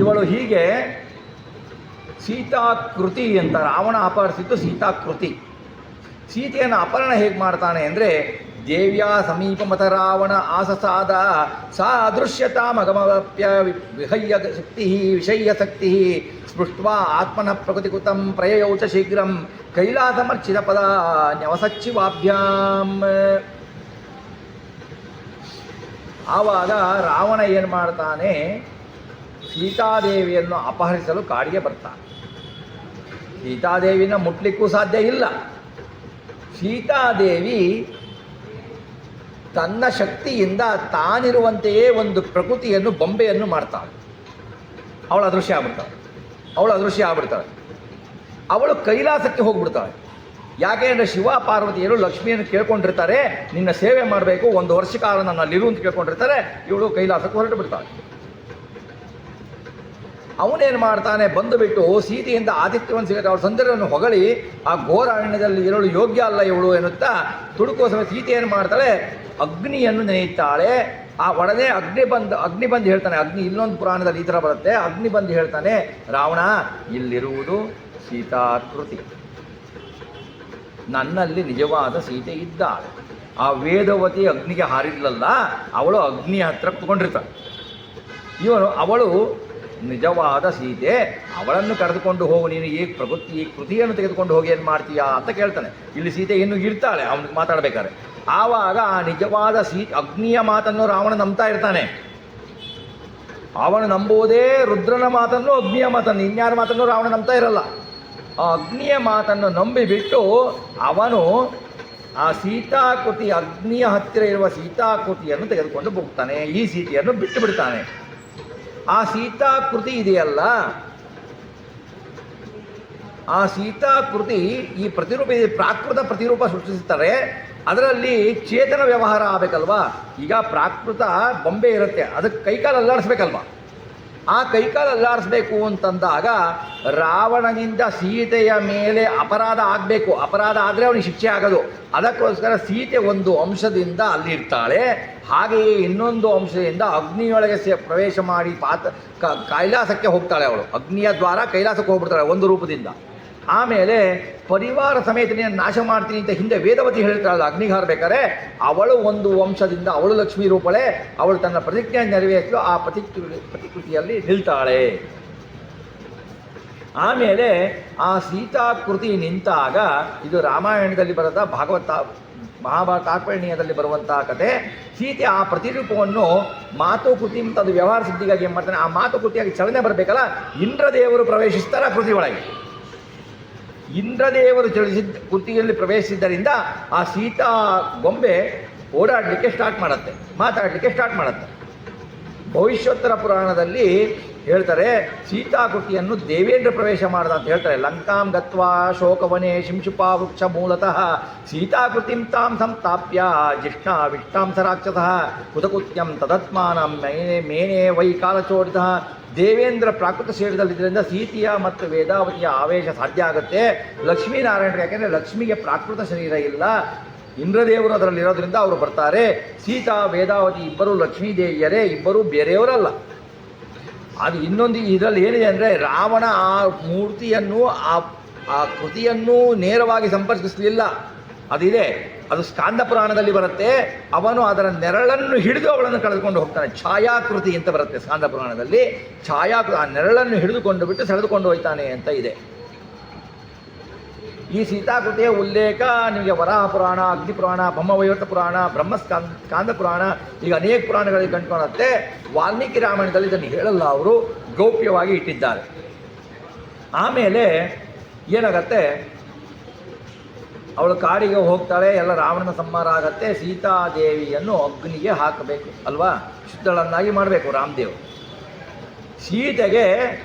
ಇವಳು ಹೀಗೆ ಸೀತಾಕೃತಿ ಅಂತ, ರಾವಣ ಅಪಹರಿಸಿದ್ದು ಸೀತಾಕೃತಿ. ಸೀತೆಯನ್ನು ಅಪಹರಣ ಹೇಗೆ ಮಾಡ್ತಾನೆ ಅಂದರೆ, ದೇವ್ಯ ಸಮೀಪಮತ ರಾವಣ ಆಸಸಾದ ಸಾ ಅದೃಶ್ಯತಾಮಗಮಪ್ಯ ವಿಷಯ್ಯಶಕ್ತಿ ಸ್ಪೃಷ್ಟ್ವಾ ಆತ್ಮನಃ ಪ್ರಕೃತಿಕೃತಂ ಪ್ರಯಯೌಚ ಶೀಘ್ರಂ ಕೈಲಾಸಮರ್ಚಿತ ಪದ ನ್ಯವಸಚ್ಚಿವಾಭ್ಯಾಂ. ಆವಾಗ ರಾವಣ ಏನು ಮಾಡ್ತಾನೆ, ಸೀತಾದೇವಿಯನ್ನು ಅಪಹರಿಸಲು ಕಾಡಿಗೆ ಬರ್ತಾನೆ. ಸೀತಾದೇವಿನ ಮುಟ್ಲಿಕ್ಕೂ ಸಾಧ್ಯ ಇಲ್ಲ. ಸೀತಾದೇವಿ ತನ್ನ ಶಕ್ತಿಯಿಂದ ತಾನಿರುವಂತೆಯೇ ಒಂದು ಪ್ರಕೃತಿಯನ್ನು, ಬೊಂಬೆಯನ್ನು ಮಾಡ್ತಾಳೆ. ಅವಳು ಅದೃಶ್ಯ ಆಗ್ಬಿಡ್ತಾಳೆ. ಅವಳು ಕೈಲಾಸಕ್ಕೆ ಹೋಗ್ಬಿಡ್ತಾಳೆ. ಯಾಕೆ ಅಂದರೆ ಶಿವ ಪಾರ್ವತಿಯರು ಲಕ್ಷ್ಮಿಯನ್ನು ಕೇಳ್ಕೊಂಡಿರ್ತಾರೆ, ನಿನ್ನ ಸೇವೆ ಮಾಡಬೇಕು, 1 ವರ್ಷ ಕಾಲ ನನ್ನ ಅಲ್ಲಿರು ಅಂತ ಕೇಳ್ಕೊಂಡಿರ್ತಾರೆ. ಇವಳು ಕೈಲಾಸಕ್ಕೆ ಹೊರಟು ಬಿಡ್ತಾಳೆ. ಅವನೇನು ಮಾಡ್ತಾನೆ, ಬಂದುಬಿಟ್ಟು ಸೀತೆಯಿಂದ ಆತಿಥ್ಯವನ್ನು ಸಿಗುತ್ತೆ, ಅವಳ ಸೌಂದರ್ಯವನ್ನು ಹೊಗಳಿ ಆ ಘೋರ ಅರಣ್ಯದಲ್ಲಿ ಇರಲು ಯೋಗ್ಯ ಅಲ್ಲ ಇವಳು ಎನ್ನುತ್ತಾ ತುಡುಕೋಸ್ಕರ ಸೀತೆ ಏನು ಮಾಡ್ತಾಳೆ, ಅಗ್ನಿಯನ್ನು ನೆನೆಯುತ್ತಾಳೆ. ಆ ಒಡನೆ ಅಗ್ನಿ ಬಂದು ಹೇಳ್ತಾನೆ, ಅಗ್ನಿ ಇಲ್ಲೊಂದು ಪುರಾಣದಲ್ಲಿ ಈ ಥರ ಬರುತ್ತೆ, ಅಗ್ನಿ ಬಂದು ಹೇಳ್ತಾನೆ, ರಾವಣ ಇಲ್ಲಿರುವುದು ಸೀತಾಕೃತಿ, ನನ್ನಲ್ಲಿ ನಿಜವಾದ ಸೀತೆ ಇದ್ದಾಳೆ. ಆ ವೇದವತಿ ಅಗ್ನಿಗೆ ಹಾರಿದ್ಲಲ್ಲ, ಅವಳು ಅಗ್ನಿಯ ಹತ್ರ ಕುತ್ಕೊಂಡಿರ್ತಾಳೆ. ಅವಳು ನಿಜವಾದ ಸೀತೆ, ಅವಳನ್ನು ಕರೆದುಕೊಂಡು ಹೋಗು, ನೀನು ಈ ಕೃತಿಯನ್ನು ತೆಗೆದುಕೊಂಡು ಹೋಗಿ ಏನು ಮಾಡ್ತೀಯಾ ಅಂತ ಕೇಳ್ತಾನೆ. ಇಲ್ಲಿ ಸೀತೆ ಇನ್ನೂ ಇರ್ತಾಳೆ ಅವನಿಗೆ ಮಾತಾಡಬೇಕಾದ್ರೆ. ಆವಾಗ ಆ ನಿಜವಾದ ಅಗ್ನಿಯ ಮಾತನ್ನು ರಾವಣ ನಂಬ್ತಾ ಇರ್ತಾನೆ. ಅವನು ನಂಬುವುದೇ ರುದ್ರನ ಮಾತನ್ನು, ಅಗ್ನಿಯ ಮಾತನ್ನು, ಇನ್ಯಾರ ಮಾತನ್ನು ರಾವಣ ನಂಬ್ತಾ ಇರಲ್ಲ. ಆ ಅಗ್ನಿಯ ಮಾತನ್ನು ನಂಬಿಬಿಟ್ಟು ಅವನು ಆ ಸೀತಾಕೃತಿ, ಅಗ್ನಿಯ ಹತ್ತಿರ ಇರುವ ಸೀತಾಕೃತಿಯನ್ನು ತೆಗೆದುಕೊಂಡು ಹೋಗ್ತಾನೆ. ಈ ಸೀತೆಯನ್ನು ಬಿಟ್ಟು ಬಿಡ್ತಾನೆ. ಆ ಸೀತಾಕೃತಿ ಇದೆಯಲ್ಲ, ಆ ಸೀತಾಕೃತಿ ಈ ಪ್ರತಿರೂಪ, ಪ್ರಾಕೃತ ಪ್ರತಿರೂಪ ಸೃಷ್ಟಿಸುತ್ತಾರೆ. ಅದರಲ್ಲಿ ಚೇತನ ವ್ಯವಹಾರ ಆಗಬೇಕಲ್ವಾ. ಈಗ ಪ್ರಾಕೃತ ಬೊಂಬೆ ಇರುತ್ತೆ, ಅದಕ್ಕೆ ಕೈಕಾಲು ಅಲ್ಲಾಡಿಸ್ಬೇಕಲ್ವ. ಆ ಕೈಕಾಲು ಅಲ್ಲಾಡಿಸ್ಬೇಕು ಅಂತಂದಾಗ ರಾವಣನಿಂದ ಸೀತೆಯ ಮೇಲೆ ಅಪರಾಧ ಆಗಬೇಕು. ಅಪರಾಧ ಆದರೆ ಅವನಿಗೆ ಶಿಕ್ಷೆ ಆಗೋದು. ಅದಕ್ಕೋಸ್ಕರ ಸೀತೆ ಒಂದು ಅಂಶದಿಂದ ಅಲ್ಲಿರ್ತಾಳೆ, ಹಾಗೆಯೇ ಇನ್ನೊಂದು ಅಂಶದಿಂದ ಅಗ್ನಿಯೊಳಗೆ ಪ್ರವೇಶ ಮಾಡಿ ಕೈಲಾಸಕ್ಕೆ ಹೋಗ್ತಾಳೆ. ಅವಳು ಅಗ್ನಿಯ ದ್ವಾರ ಕೈಲಾಸಕ್ಕೆ ಹೋಗ್ಬಿಡ್ತಾಳೆ ಒಂದು ರೂಪದಿಂದ. ಆಮೇಲೆ ಪರಿವಾರ ಸಮೇತ ನಾಶ ಮಾಡ್ತೀನಿ ಅಂತ ಹಿಂದೆ ವೇದವತಿ ಹೇಳ್ತಾಳಲ್ಲ ಅಗ್ನಿಗೆ ಹಾರಬೇಕಾದ್ರೆ, ಅವಳು ಒಂದು ವಂಶದಿಂದ, ಅವಳು ಲಕ್ಷ್ಮೀ ರೂಪಳೆ, ಅವಳು ತನ್ನ ಪ್ರತಿಜ್ಞೆ ನೆರವೇರಿಸಲು ಆ ಪ್ರತಿಕೃತಿಯಲ್ಲಿ ನಿಲ್ತಾಳೆ. ಆಮೇಲೆ ಆ ಸೀತಾಕೃತಿ ನಿಂತಾಗ, ಇದು ರಾಮಾಯಣದಲ್ಲಿ ಬರದ ಮಹಾಭಾರತ ತಾತ್ಪರ್ಯದಲ್ಲಿ ಬರುವಂತಹ ಕತೆ. ಸೀತೆ ಆ ಪ್ರತಿರೂಪವನ್ನು ಮಾತುಕೃತಿ ಅಂತ ಅದು ವ್ಯವಹಾರ ಸಿದ್ಧಿಗಾಗಿ ಏನು ಮಾಡ್ತಾನೆ, ಆ ಮಾತುಕೃತಿಯಾಗಿ ಚಲನೆ ಬರಬೇಕಲ್ಲ, ಇಂದ್ರದೇವರು ಪ್ರವೇಶಿಸ್ತಾರೆ ಆ ಕೃತಿ ಒಳಗೆ. ಇಂದ್ರದೇವರು ಚಲಿಸಿದ ಕೃತಿಯಲ್ಲಿ ಪ್ರವೇಶಿಸಿದ್ದರಿಂದ ಆ ಸೀತಾ ಗೊಂಬೆ ಓಡಾಡಲಿಕ್ಕೆ ಸ್ಟಾರ್ಟ್ ಮಾಡುತ್ತೆ, ಮಾತಾಡಲಿಕ್ಕೆ ಸ್ಟಾರ್ಟ್ ಮಾಡುತ್ತೆ. ಭವಿಷ್ಯೋತ್ತರ ಪುರಾಣದಲ್ಲಿ ಹೇಳ್ತಾರೆ, ಸೀತಾಕೃತಿಯನ್ನು ದೇವೇಂದ್ರ ಪ್ರವೇಶ ಮಾಡ್ದ ಅಂತ ಹೇಳ್ತಾರೆ. ಲಂಕಾಂ ಗತ್ವಾ ಶೋಕವನೇ ಶಿಂಶುಪಾ ವೃಕ್ಷ ಮೂಲತಃ ಸೀತಾಕೃತಿಂ ತಾಂ ಸಂತಾಪ್ಯ ಜಿಷ್ಣಾ ವಿಷ್ಟಾಂಸ ರಾಕ್ಷಸಃ ಕುತಕುತ್ಯಂ ತದತ್ಮಾನಂ ಮೇನೆ ವೈ ಕಾಲಚೋಡಿತಃ. ದೇವೇಂದ್ರ ಪ್ರಾಕೃತ ಶರೀರದಲ್ಲಿದ್ದರಿಂದ ಸೀತೆಯ ಮತ್ತು ವೇದಾವತಿಯ ಆವೇಶ ಸಾಧ್ಯ ಆಗುತ್ತೆ. ಲಕ್ಷ್ಮೀನಾರಾಯಣರು, ಯಾಕೆಂದರೆ ಲಕ್ಷ್ಮಿಗೆ ಪ್ರಾಕೃತ ಶರೀರ ಇಲ್ಲ, ಇಂದ್ರದೇವರು ಅದರಲ್ಲಿರೋದ್ರಿಂದ ಅವರು ಬರ್ತಾರೆ. ಸೀತಾ ವೇದಾವತಿ ಇಬ್ಬರು ಲಕ್ಷ್ಮೀ ದೇವಿಯರೇ, ಇಬ್ಬರೂ ಬೇರೆಯವರಲ್ಲ. ಅದು ಇನ್ನೊಂದು ಇದರಲ್ಲಿ ಏನಿದೆ ಅಂದರೆ, ರಾವಣ ಆ ಮೂರ್ತಿಯನ್ನು ಆ ಕೃತಿಯನ್ನು ನೇರವಾಗಿ ಸಂಪರ್ಕಿಸಲಿಲ್ಲ. ಅದಿದೆ, ಅದು ಸ್ಕಾಂದ ಪುರಾಣದಲ್ಲಿ ಬರುತ್ತೆ. ಅವನು ಅದರ ನೆರಳನ್ನು ಹಿಡಿದು ಅವಳನ್ನು ಕಳೆದುಕೊಂಡು ಹೋಗ್ತಾನೆ. ಛಾಯಾಕೃತಿ ಅಂತ ಬರುತ್ತೆ ಸ್ಕಾಂದ ಪುರಾಣದಲ್ಲಿ. ಆ ನೆರಳನ್ನು ಹಿಡಿದುಕೊಂಡು ಬಿಟ್ಟು ಸೆಳೆದುಕೊಂಡು ಹೋಗ್ತಾನೆ ಅಂತ ಇದೆ. ಈ ಸೀತಾಕೃತಿಯ ಉಲ್ಲೇಖ ನಿಮಗೆ ವರಾಹ ಪುರಾಣ, ಅಗ್ನಿ ಪುರಾಣ, ಬ್ರಹ್ಮವೈವರ್ತ ಪುರಾಣ, ಸ್ಕಾಂದ ಪುರಾಣ, ಈಗ ಅನೇಕ ಪುರಾಣಗಳಲ್ಲಿ ಕಂಡುಕೊಳ್ಳುತ್ತೆ. ವಾಲ್ಮೀಕಿ ರಾಮಾಯಣದಲ್ಲಿ ಇದನ್ನು ಹೇಳಲ್ಲ, ಅವರು ಗೌಪ್ಯವಾಗಿ ಇಟ್ಟಿದ್ದಾರೆ. ಆಮೇಲೆ ಏನಾಗತ್ತೆ, ಅವಳು ಕಾಡಿಗೆ ಹೋಗ್ತಾಳೆ, ಎಲ್ಲ ರಾವಣನ ಸಂಹಾರ ಆಗತ್ತೆ. ಸೀತಾದೇವಿಯನ್ನು ಅಗ್ನಿಗೆ ಹಾಕಬೇಕು ಅಲ್ವಾ, ಶುದ್ಧಳನ್ನಾಗಿ ಮಾಡಬೇಕು ರಾಮದೇವ್. ಸೀತೆಗೆ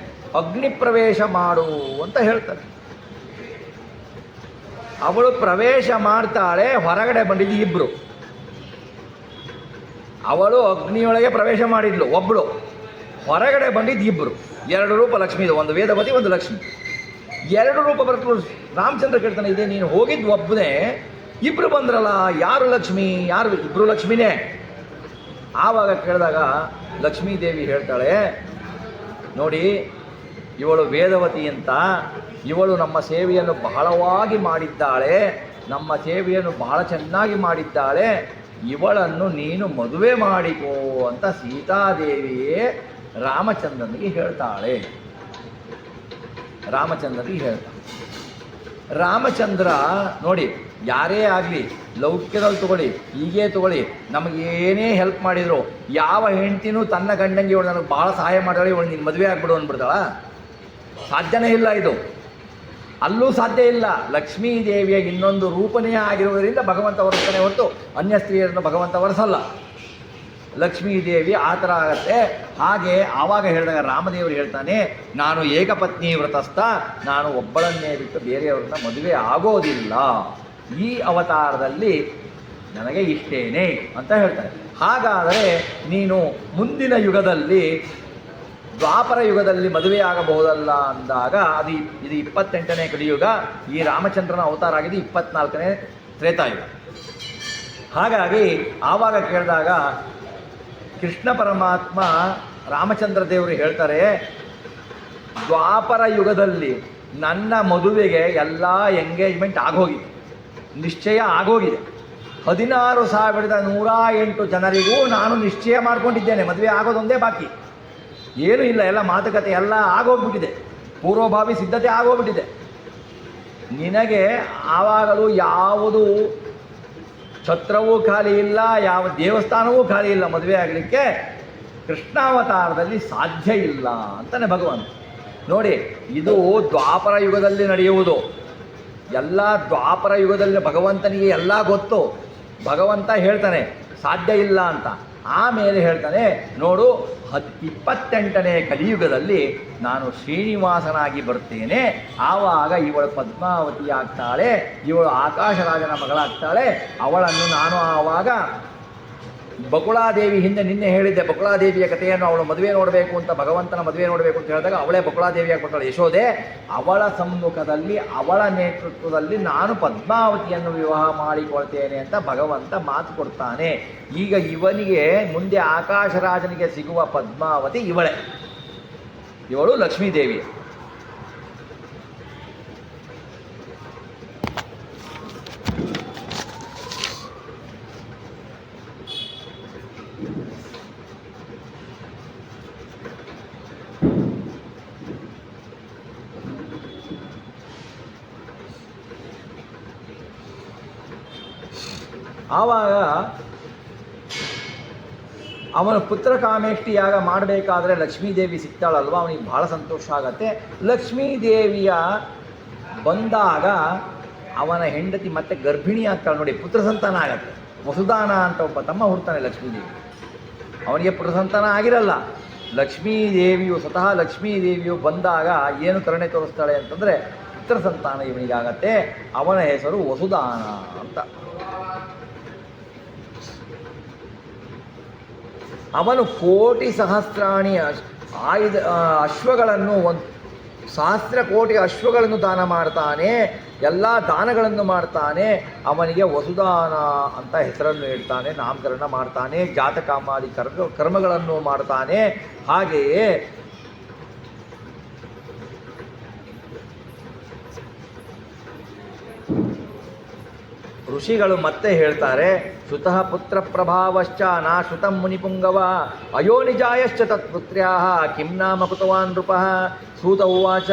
ಅಗ್ನಿ ಪ್ರವೇಶ ಮಾಡು ಅಂತ ಹೇಳ್ತಾರೆ. ಅವಳು ಪ್ರವೇಶ ಮಾಡ್ತಾಳೆ, ಹೊರಗಡೆ ಬಂದಿದ್ದು ಇಬ್ಬರು. ಅವಳು ಅಗ್ನಿಯೊಳಗೆ ಪ್ರವೇಶ ಮಾಡಿದ್ಲು ಒಬ್ಬಳು, ಹೊರಗಡೆ ಬಂದಿದ್ದು ಇಬ್ಬರು. ಎರಡು ರೂಪ ಲಕ್ಷ್ಮೀ, ಒಂದು ವೇದವತಿ, ಒಂದು ಲಕ್ಷ್ಮಿ. ಎರಡು ರೂಪ ಬರ್ತಲು. ರಾಮಚಂದ್ರ ಕೇಳ್ತಾನೆ, ಇದೆ ನೀನು ಹೋಗಿದ್ದು ಒಬ್ಬನೇ, ಇಬ್ರು ಬಂದ್ರಲ್ಲ, ಯಾರು ಲಕ್ಷ್ಮಿ, ಯಾರು? ಇಬ್ರು ಲಕ್ಷ್ಮಿನೇ. ಆವಾಗ ಕೇಳಿದಾಗ ಲಕ್ಷ್ಮೀದೇವಿ ಹೇಳ್ತಾಳೆ, ನೋಡಿ ಇವಳು ವೇದವತಿ ಅಂತ, ಇವಳು ನಮ್ಮ ಸೇವೆಯನ್ನು ಬಹಳವಾಗಿ ಮಾಡಿದ್ದಾಳೆ, ನಮ್ಮ ಸೇವೆಯನ್ನು ಬಹಳ ಚೆನ್ನಾಗಿ ಮಾಡಿದ್ದಾಳೆ, ಇವಳನ್ನು ನೀನು ಮದುವೆ ಮಾಡಿಕೋ ಅಂತ ಸೀತಾದೇವಿಯೇ ರಾಮಚಂದ್ರನಿಗೆ ಹೇಳ್ತಾಳೆ. ರಾಮಚಂದ್ರ ನೋಡಿ, ಯಾರೇ ಆಗಲಿ ಲೌಕಿಕದಲ್ಲಿ ತಗೊಳ್ಳಿ, ಹೀಗೆ ತಗೊಳ್ಳಿ, ನಮಗೇನೇ ಹೆಲ್ಪ್ ಮಾಡಿದ್ರು, ಯಾವ ಹೆಂಡ್ತಿನೂ ತನ್ನ ಗಂಡಂಗೆ ಇವಳು ನನಗೆ ಭಾಳ ಸಹಾಯ ಮಾಡ್ತಾಳೆ, ಇವಳು ನೀನು ಮದುವೆ ಆಗ್ಬಿಡು ಅಂದ್ಬಿಡ್ತಾಳ? ಸಾಧ್ಯನೇ ಇಲ್ಲ. ಇದು ಅಲ್ಲೂ ಸಾಧ್ಯ ಇಲ್ಲ. ಲಕ್ಷ್ಮೀ ದೇವಿಯ ಇನ್ನೊಂದು ರೂಪನೇ ಆಗಿರುವುದರಿಂದ ಭಗವಂತ ವರಿಸ್ತಾನೆ ಹೊರತು ಅನ್ಯ ಸ್ತ್ರೀಯರನ್ನು ಭಗವಂತ ವರಿಸಲ್ಲ. ಲಕ್ಷ್ಮೀ ದೇವಿ ಆ ಥರ ಆಗತ್ತೆ. ಹಾಗೆ ಆವಾಗ ಹೇಳಿದಾಗ ರಾಮದೇವರು ಹೇಳ್ತಾನೆ, ನಾನು ಏಕಪತ್ನಿ ವ್ರತಸ್ಥ, ನಾನು ಒಬ್ಬಳನ್ನೇ ಬಿಟ್ಟು ಬೇರೆಯವ್ರನ್ನ ಮದುವೆ ಆಗೋದಿಲ್ಲ, ಈ ಅವತಾರದಲ್ಲಿ ನನಗೆ ಇಷ್ಟೇನೆ ಅಂತ ಹೇಳ್ತಾರೆ. ಹಾಗಾದರೆ ನೀನು ಮುಂದಿನ ಯುಗದಲ್ಲಿ, ದ್ವಾಪರ ಯುಗದಲ್ಲಿ ಮದುವೆಯಾಗಬಹುದಲ್ಲ ಅಂದಾಗ ಇದು 28ನೇ ಕಲಿಯುಗ, ಈ ರಾಮಚಂದ್ರನ ಅವತಾರ ಆಗಿದೆ 24ನೇ ತ್ರೇತಾಯುಗ. ಹಾಗಾಗಿ ಆವಾಗ ಕೇಳಿದಾಗ ಕೃಷ್ಣ ಪರಮಾತ್ಮ ರಾಮಚಂದ್ರ ದೇವರು ಹೇಳ್ತಾರೆ, ದ್ವಾಪರ ಯುಗದಲ್ಲಿ ನನ್ನ ಮದುವೆಗೆ ಎಲ್ಲ ಎಂಗೇಜ್ಮೆಂಟ್ ಆಗೋಗಿದೆ, ನಿಶ್ಚಯ ಆಗೋಗಿದೆ. 16,108 ಜನರಿಗೂ ನಾನು ನಿಶ್ಚಯ ಮಾಡಿಕೊಂಡಿದ್ದೇನೆ, ಮದುವೆ ಆಗೋದೊಂದೇ ಬಾಕಿ, ಏನೂ ಇಲ್ಲ, ಎಲ್ಲ ಮಾತುಕತೆ ಎಲ್ಲ ಆಗೋಗ್ಬಿಟ್ಟಿದೆ, ಪೂರ್ವಭಾವಿ ಸಿದ್ಧತೆ ಆಗೋಗ್ಬಿಟ್ಟಿದೆ. ನಿನಗೆ ಆವಾಗಲೂ ಯಾವುದು ಛತ್ರವೂ ಖಾಲಿ ಇಲ್ಲ, ಯಾವ ದೇವಸ್ಥಾನವೂ ಖಾಲಿ ಇಲ್ಲ, ಮದುವೆ ಆಗಲಿಕ್ಕೆ ಕೃಷ್ಣಾವತಾರದಲ್ಲಿ ಸಾಧ್ಯ ಇಲ್ಲ ಅಂತಾನೆ ಭಗವಂತ. ನೋಡಿ, ಇದು ದ್ವಾಪರ ಯುಗದಲ್ಲಿ ನಡೆಯುವುದು. ಎಲ್ಲ ದ್ವಾಪರ ಯುಗದಲ್ಲಿ ಭಗವಂತನಿಗೆ ಎಲ್ಲ ಗೊತ್ತು. ಭಗವಂತ ಹೇಳ್ತಾನೆ ಸಾಧ್ಯ ಇಲ್ಲ ಅಂತ. ಆಮೇಲೆ ಹೇಳ್ತಾನೆ, ನೋಡು 28ನೇ ಕಲಿಯುಗದಲ್ಲಿ ನಾನು ಶ್ರೀನಿವಾಸನಾಗಿ ಬರ್ತೇನೆ, ಆವಾಗ ಇವಳು ಪದ್ಮಾವತಿ ಆಗ್ತಾಳೆ, ಇವಳು ಆಕಾಶರಾಜನ ಮಗಳಾಗ್ತಾಳೆ. ಅವಳನ್ನು ನಾನು ಆವಾಗ ಬಕುಳಾದೇವಿ, ಹಿಂದೆ ನಿನ್ನೆ ಹೇಳಿದ್ದೆ ಬಕುಳಾದೇವಿಯ ಕಥೆಯನ್ನು, ಅವಳು ಮದುವೆ ನೋಡಬೇಕು ಅಂತ, ಭಗವಂತನ ಮದುವೆ ನೋಡಬೇಕು ಅಂತ ಹೇಳಿದಾಗ ಅವಳೇ ಬಕುಳಾದೇವಿಯಾಗಿ ಬರ್ತಾಳೆ ಯಶೋದೆ. ಅವಳ ಸಮ್ಮುಖದಲ್ಲಿ, ಅವಳ ನೇತೃತ್ವದಲ್ಲಿ ನಾನು ಪದ್ಮಾವತಿಯನ್ನು ವಿವಾಹ ಮಾಡಿಕೊಳ್ತೇನೆ ಅಂತ ಭಗವಂತ ಮಾತು ಕೊಡ್ತಾನೆ. ಈಗ ಇವನಿಗೆ ಮುಂದೆ ಆಕಾಶರಾಜನಿಗೆ ಸಿಗುವ ಪದ್ಮಾವತಿ ಇವಳು ಲಕ್ಷ್ಮೀದೇವಿ. ಆವಾಗ ಅವನ ಪುತ್ರ ಕಾಮೇಷ್ಟಿ ಯಾಗ ಮಾಡಬೇಕಾದ್ರೆ ಲಕ್ಷ್ಮೀದೇವಿ ಸಿಗ್ತಾಳಲ್ವ, ಅವನಿಗೆ ಭಾಳ ಸಂತೋಷ ಆಗತ್ತೆ. ಲಕ್ಷ್ಮೀದೇವಿಯ ಬಂದಾಗ ಅವನ ಹೆಂಡತಿ ಮತ್ತೆ ಗರ್ಭಿಣಿ ಆಗ್ತಾಳೆ. ನೋಡಿ, ಪುತ್ರ ಸಂತಾನ ಆಗತ್ತೆ. ವಸುದಾನ ಅಂತ ಒಬ್ಬ ತಮ್ಮ ಹುಡ್ತಾನೆ ಲಕ್ಷ್ಮೀದೇವಿ, ಅವನಿಗೆ ಪುತ್ರ ಸಂತಾನ ಆಗಿರಲ್ಲ. ಲಕ್ಷ್ಮೀದೇವಿಯು, ಸ್ವತಃ ಲಕ್ಷ್ಮೀದೇವಿಯು ಬಂದಾಗ ಏನು ಕರುಣೆ ತೋರಿಸ್ತಾಳೆ ಅಂತಂದರೆ ಪುತ್ರ ಸಂತಾನ ಇವನಿಗಾಗತ್ತೆ. ಅವನ ಹೆಸರು ವಸುದಾನ ಅಂತ. ಅವನು ಕೋಟಿ ಸಹಸ್ರಾಣಿ ಅಶ್ವಗಳನ್ನು, 1,000 ಕೋಟಿ ಅಶ್ವಗಳನ್ನು ದಾನ ಮಾಡ್ತಾನೆ, ಎಲ್ಲ ದಾನಗಳನ್ನು ಮಾಡ್ತಾನೆ. ಅವನಿಗೆ ವಸುದಾನ ಅಂತ ಹೆಸರನ್ನು ಇಡ್ತಾನೆ, ನಾಮಕರಣ ಮಾಡ್ತಾನೆ, ಜಾತಕಾಮಾದಿ ಕರ್ಮಗಳನ್ನು ಮಾಡ್ತಾನೆ. ಹಾಗೆಯೇ ಋಷಿಗಳು ಮತ್ತೆ ಹೇಳ್ತಾರೆ, ಶ್ರುತಃ ಪುತ್ರ ಪ್ರಭಾವಶ್ಚ ನಾ ಶ್ರುತಂ ಮುನಿಪುಂಗವ ಅಯೋನಿಜಾಯಶ್ಚ ತತ್ಪುತ್ರ್ಯಾಃ ಕಿಂ ನಾಮ ಕೃತವಾನ್ ನೃಪಃ. ಸೂತ ಉವಾಚ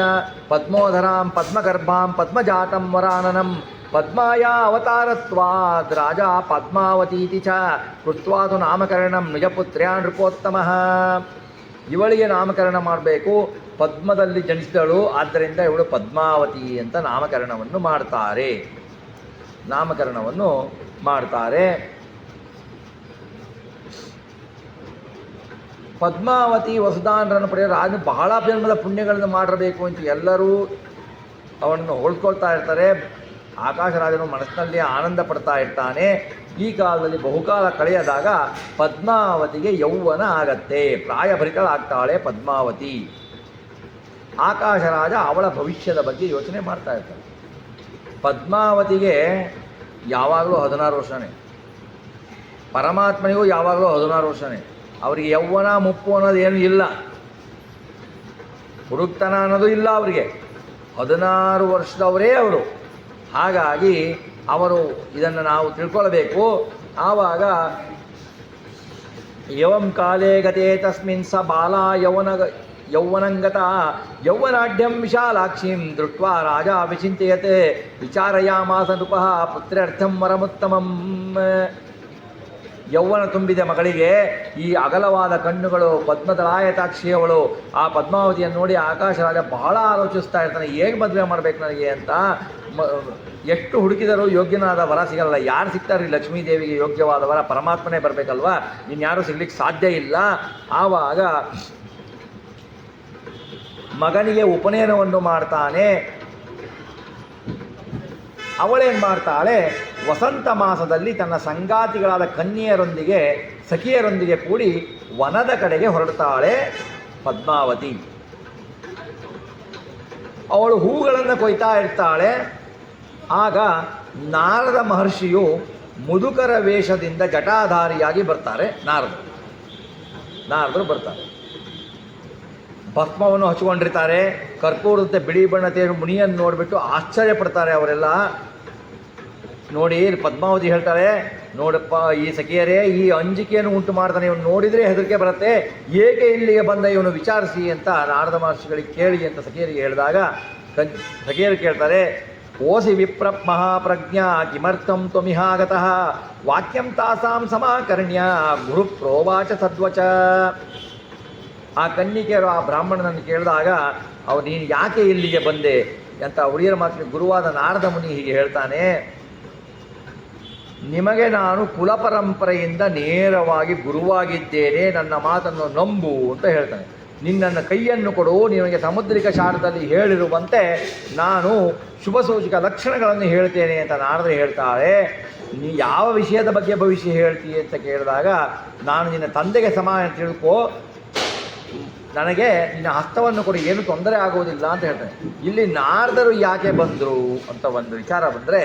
ಪದ್ಮೋಧರಾಂ ಪದ್ಮಗರ್ಭಾಂ ಪದ್ಮಜಾತಂ ವರಾನನಂ ಪದ್ಮಾಯಾ ಅವತಾರತ್ವಾದ್ ರಾಜ ಪದ್ಮಾವತೀತಿ ಚ ಕೃತ್ವಾ ತು ನಾಮಕರಣಂ ನಿಜಪುತ್ರ್ಯಾ ನೃಪೋತ್ತಮಃ. ಇವಳಿಗೆ ನಾಮಕರಣ ಮಾಡಬೇಕು, ಪದ್ಮದಲ್ಲಿ ಜನಿಸಿದಳು, ಆದ್ದರಿಂದ ಇವಳು ಪದ್ಮಾವತಿ ಅಂತ ನಾಮಕರಣವನ್ನು ಮಾಡ್ತಾರೆ. ನಾಮಕರಣವನ್ನು ಮಾಡ್ತಾರೆ. ಪದ್ಮಾವತಿ ವಸುಧಾನರನ್ನು ಪಡೆಯೋರು ಅದು ಬಹಳ ಜನ್ಮದ ಪುಣ್ಯಗಳನ್ನು ಮಾಡಿರಬೇಕು ಅಂತ ಎಲ್ಲರೂ ಅವನನ್ನು ಹೋಲ್ಕೊಳ್ತಾ ಇರ್ತಾರೆ. ಆಕಾಶರಾಜನು ಮನಸ್ಸಿನಲ್ಲಿ ಆನಂದ ಪಡ್ತಾ ಇರ್ತಾನೆ. ಈ ಕಾಲದಲ್ಲಿ ಬಹುಕಾಲ ಕಳೆಯದಾಗ ಪದ್ಮಾವತಿಗೆ ಯೌವನ ಆಗತ್ತೆ, ಪ್ರಾಯಭರಿತಳಾಗ್ತಾಳೆ ಪದ್ಮಾವತಿ. ಆಕಾಶರಾಜ ಅವಳ ಭವಿಷ್ಯದ ಬಗ್ಗೆ ಯೋಚನೆ ಮಾಡ್ತಾ ಇರ್ತಾನೆ. ಪದ್ಮಾವತಿಗೆ ಯಾವಾಗಲೂ 16 ವರ್ಷನೇ, ಪರಮಾತ್ಮನಿಗೂ ಯಾವಾಗಲೂ 16 ವರ್ಷನೇ. ಅವರಿಗೆ ಯೌವನ ಮುಪ್ಪು ಅನ್ನೋದು ಏನೂ ಇಲ್ಲ, ಹುಡುಕ್ತನ ಅನ್ನೋದು ಇಲ್ಲ ಅವರಿಗೆ. 16 ವರ್ಷದವರೇ ಅವರು. ಹಾಗಾಗಿ ಅವರು ಇದನ್ನು ನಾವು ತಿಳ್ಕೊಳ್ಬೇಕು. ಆವಾಗ ಯವಂ ಕಾಲೇ ಗತೆ ತಸ್ಮಿನ್ ಸ ಬಾಲ ಯೌವನಂಗತ ಯೌವನಾಢ್ಯಂ ವಿಶಾಲಾಕ್ಷಿಂ ದೃಷ್ಟ್ವಾ ರಾಜ ವಿಚಿಂತೆಯತೆ ವಿಚಾರಯಾಮಾಸ ನೃಪಃ ಪುತ್ರ್ಯರ್ಥಂ ವರಮುತ್ತಮಂ. ಯೌವನ ತುಂಬಿದ ಮಗಳಿಗೆ ಈ ಅಗಲವಾದ ಕಣ್ಣುಗಳು, ಪದ್ಮದಳಾಯತಾಕ್ಷಿಯವಳು, ಆ ಪದ್ಮಾವತಿಯನ್ನು ನೋಡಿ ಆಕಾಶರಾಜ ಬಹಳ ಆಲೋಚಿಸ್ತಾ ಇರ್ತಾನೆ, ಹೇಗೆ ಮದುವೆ ಮಾಡಬೇಕು ನನಗೆ ಅಂತ. ಎಷ್ಟು ಹುಡುಕಿದರೂ ಯೋಗ್ಯನಾದ ವರ ಸಿಗಲ್ಲ. ಯಾರು ಸಿಗ್ತಾರೆ ಈ ಲಕ್ಷ್ಮೀದೇವಿಗೆ ಯೋಗ್ಯವಾದ ವರ? ಪರಮಾತ್ಮನೇ ಬರಬೇಕಲ್ವ, ಇನ್ಯಾರೂ ಸಿಗ್ಲಿಕ್ಕೆ ಸಾಧ್ಯ ಇಲ್ಲ. ಆವಾಗ ಮಗನಿಗೆ ಉಪನಯನವನ್ನು ಮಾಡ್ತಾನೆ. ಅವಳೇನು ಮಾಡ್ತಾಳೆ, ವಸಂತ ಮಾಸದಲ್ಲಿ ತನ್ನ ಸಂಗಾತಿಗಳಾದ ಕನ್ಯೆಯರೊಂದಿಗೆ ಸಖಿಯರೊಂದಿಗೆ ಕೂಡಿ ವನದ ಕಡೆಗೆ ಹೊರಡ್ತಾಳೆ ಪದ್ಮಾವತಿ. ಅವಳು ಹೂಗಳನ್ನು ಕೊಯ್ತಾ ಇರ್ತಾಳೆ. ಆಗ ನಾರದ ಮಹರ್ಷಿಯು ಮುದುಕರ ವೇಷದಿಂದ ಜಟಾಧಾರಿಯಾಗಿ ಬರ್ತಾರೆ. ನಾರದರು ಬರ್ತಾರೆ. ಭಸ್ಮವನ್ನು ಹಚ್ಕೊಂಡಿರ್ತಾರೆ. ಕರ್ಪೂರದಂತೆ ಬಿಳಿ ಬಣ್ಣತೆ ಮುನಿಯನ್ನು ನೋಡಿಬಿಟ್ಟು ಆಶ್ಚರ್ಯ ಪಡ್ತಾರೆ ಅವರೆಲ್ಲ. ನೋಡಿ ಪದ್ಮಾವತಿ ಹೇಳ್ತಾಳೆ, ನೋಡಪ್ಪ ಈ ಸಖಿಯರೇ, ಈ ಅಂಜಿಕೆಯನ್ನು ಉಂಟು ಮಾಡ್ತಾನೆ, ಇವನು ನೋಡಿದರೆ ಹೆದರಿಕೆ ಬರುತ್ತೆ, ಏಕೆ ಇಲ್ಲಿಗೆ ಬಂದ ಇವನು ವಿಚಾರಿಸಿ ಅಂತ ನಾರದ ಮಹರ್ಷಿಗಳಿಗೆ ಕೇಳಿ ಅಂತ ಸಖಿಯರಿಗೆ ಹೇಳಿದಾಗ ಸಖಿಯರು ಕೇಳ್ತಾರೆ, ಓಸಿ ವಿಪ್ರ ಮಹಾಪ್ರಜ್ಞಾ ಕಿಮರ್ಥಂ ತ್ವಮಿಹಾಗತಃ ವಾಕ್ಯಂ ತಾಸಾಂ ಸಮಾಕರ್ಣ್ಯ ಗುರು ಪ್ರೋವಾಚ ಸದ್ವಚ. ಆ ಕನ್ನಿಕೆಯರು ಆ ಬ್ರಾಹ್ಮಣನನ್ನು ಕೇಳಿದಾಗ ನೀನು ಯಾಕೆ ಇಲ್ಲಿಗೆ ಬಂದೆ ಅಂತ ಹುಡುಗಿಯರ ಮಾತಿಗೆ ಗುರುವಾದ ನಾರದ ಮುನಿ ಹೀಗೆ ಹೇಳ್ತಾನೆ, ನಿಮಗೆ ನಾನು ಕುಲಪರಂಪರೆಯಿಂದ ನೇರವಾಗಿ ಗುರುವಾಗಿದ್ದೇನೆ, ನನ್ನ ಮಾತನ್ನು ನಂಬು ಅಂತ ಹೇಳ್ತಾನೆ. ನಿನ್ನನ್ನು ಕೈಯನ್ನು ಕೊಡು, ನಿನಗೆ ಸಾಮುದ್ರಿಕ ಶಾರದಲ್ಲಿ ಹೇಳಿರುವಂತೆ ನಾನು ಶುಭ ಸೂಚಕ ಲಕ್ಷಣಗಳನ್ನು ಹೇಳ್ತೇನೆ ಅಂತ ನಾರದರು ಹೇಳ್ತಾಳೆ. ನೀ ಯಾವ ವಿಷಯದ ಬಗ್ಗೆ ಭವಿಷ್ಯ ಹೇಳ್ತೀಯ ಅಂತ ಕೇಳಿದಾಗ, ನಾನು ನಿನ್ನ ತಂದೆಗೆ ಸಮಾನ ತಿಳ್ಕೋ, ನನಗೆ ನಿನ್ನ ಹಸ್ತವನ್ನು ಕೊಡಿ, ಏನು ತೊಂದರೆ ಆಗುವುದಿಲ್ಲ ಅಂತ ಹೇಳ್ತಾನೆ. ಇಲ್ಲಿ ನಾರದರು ಯಾಕೆ ಬಂದರು ಅಂತ ಒಂದು ವಿಚಾರ ಬಂದರೆ,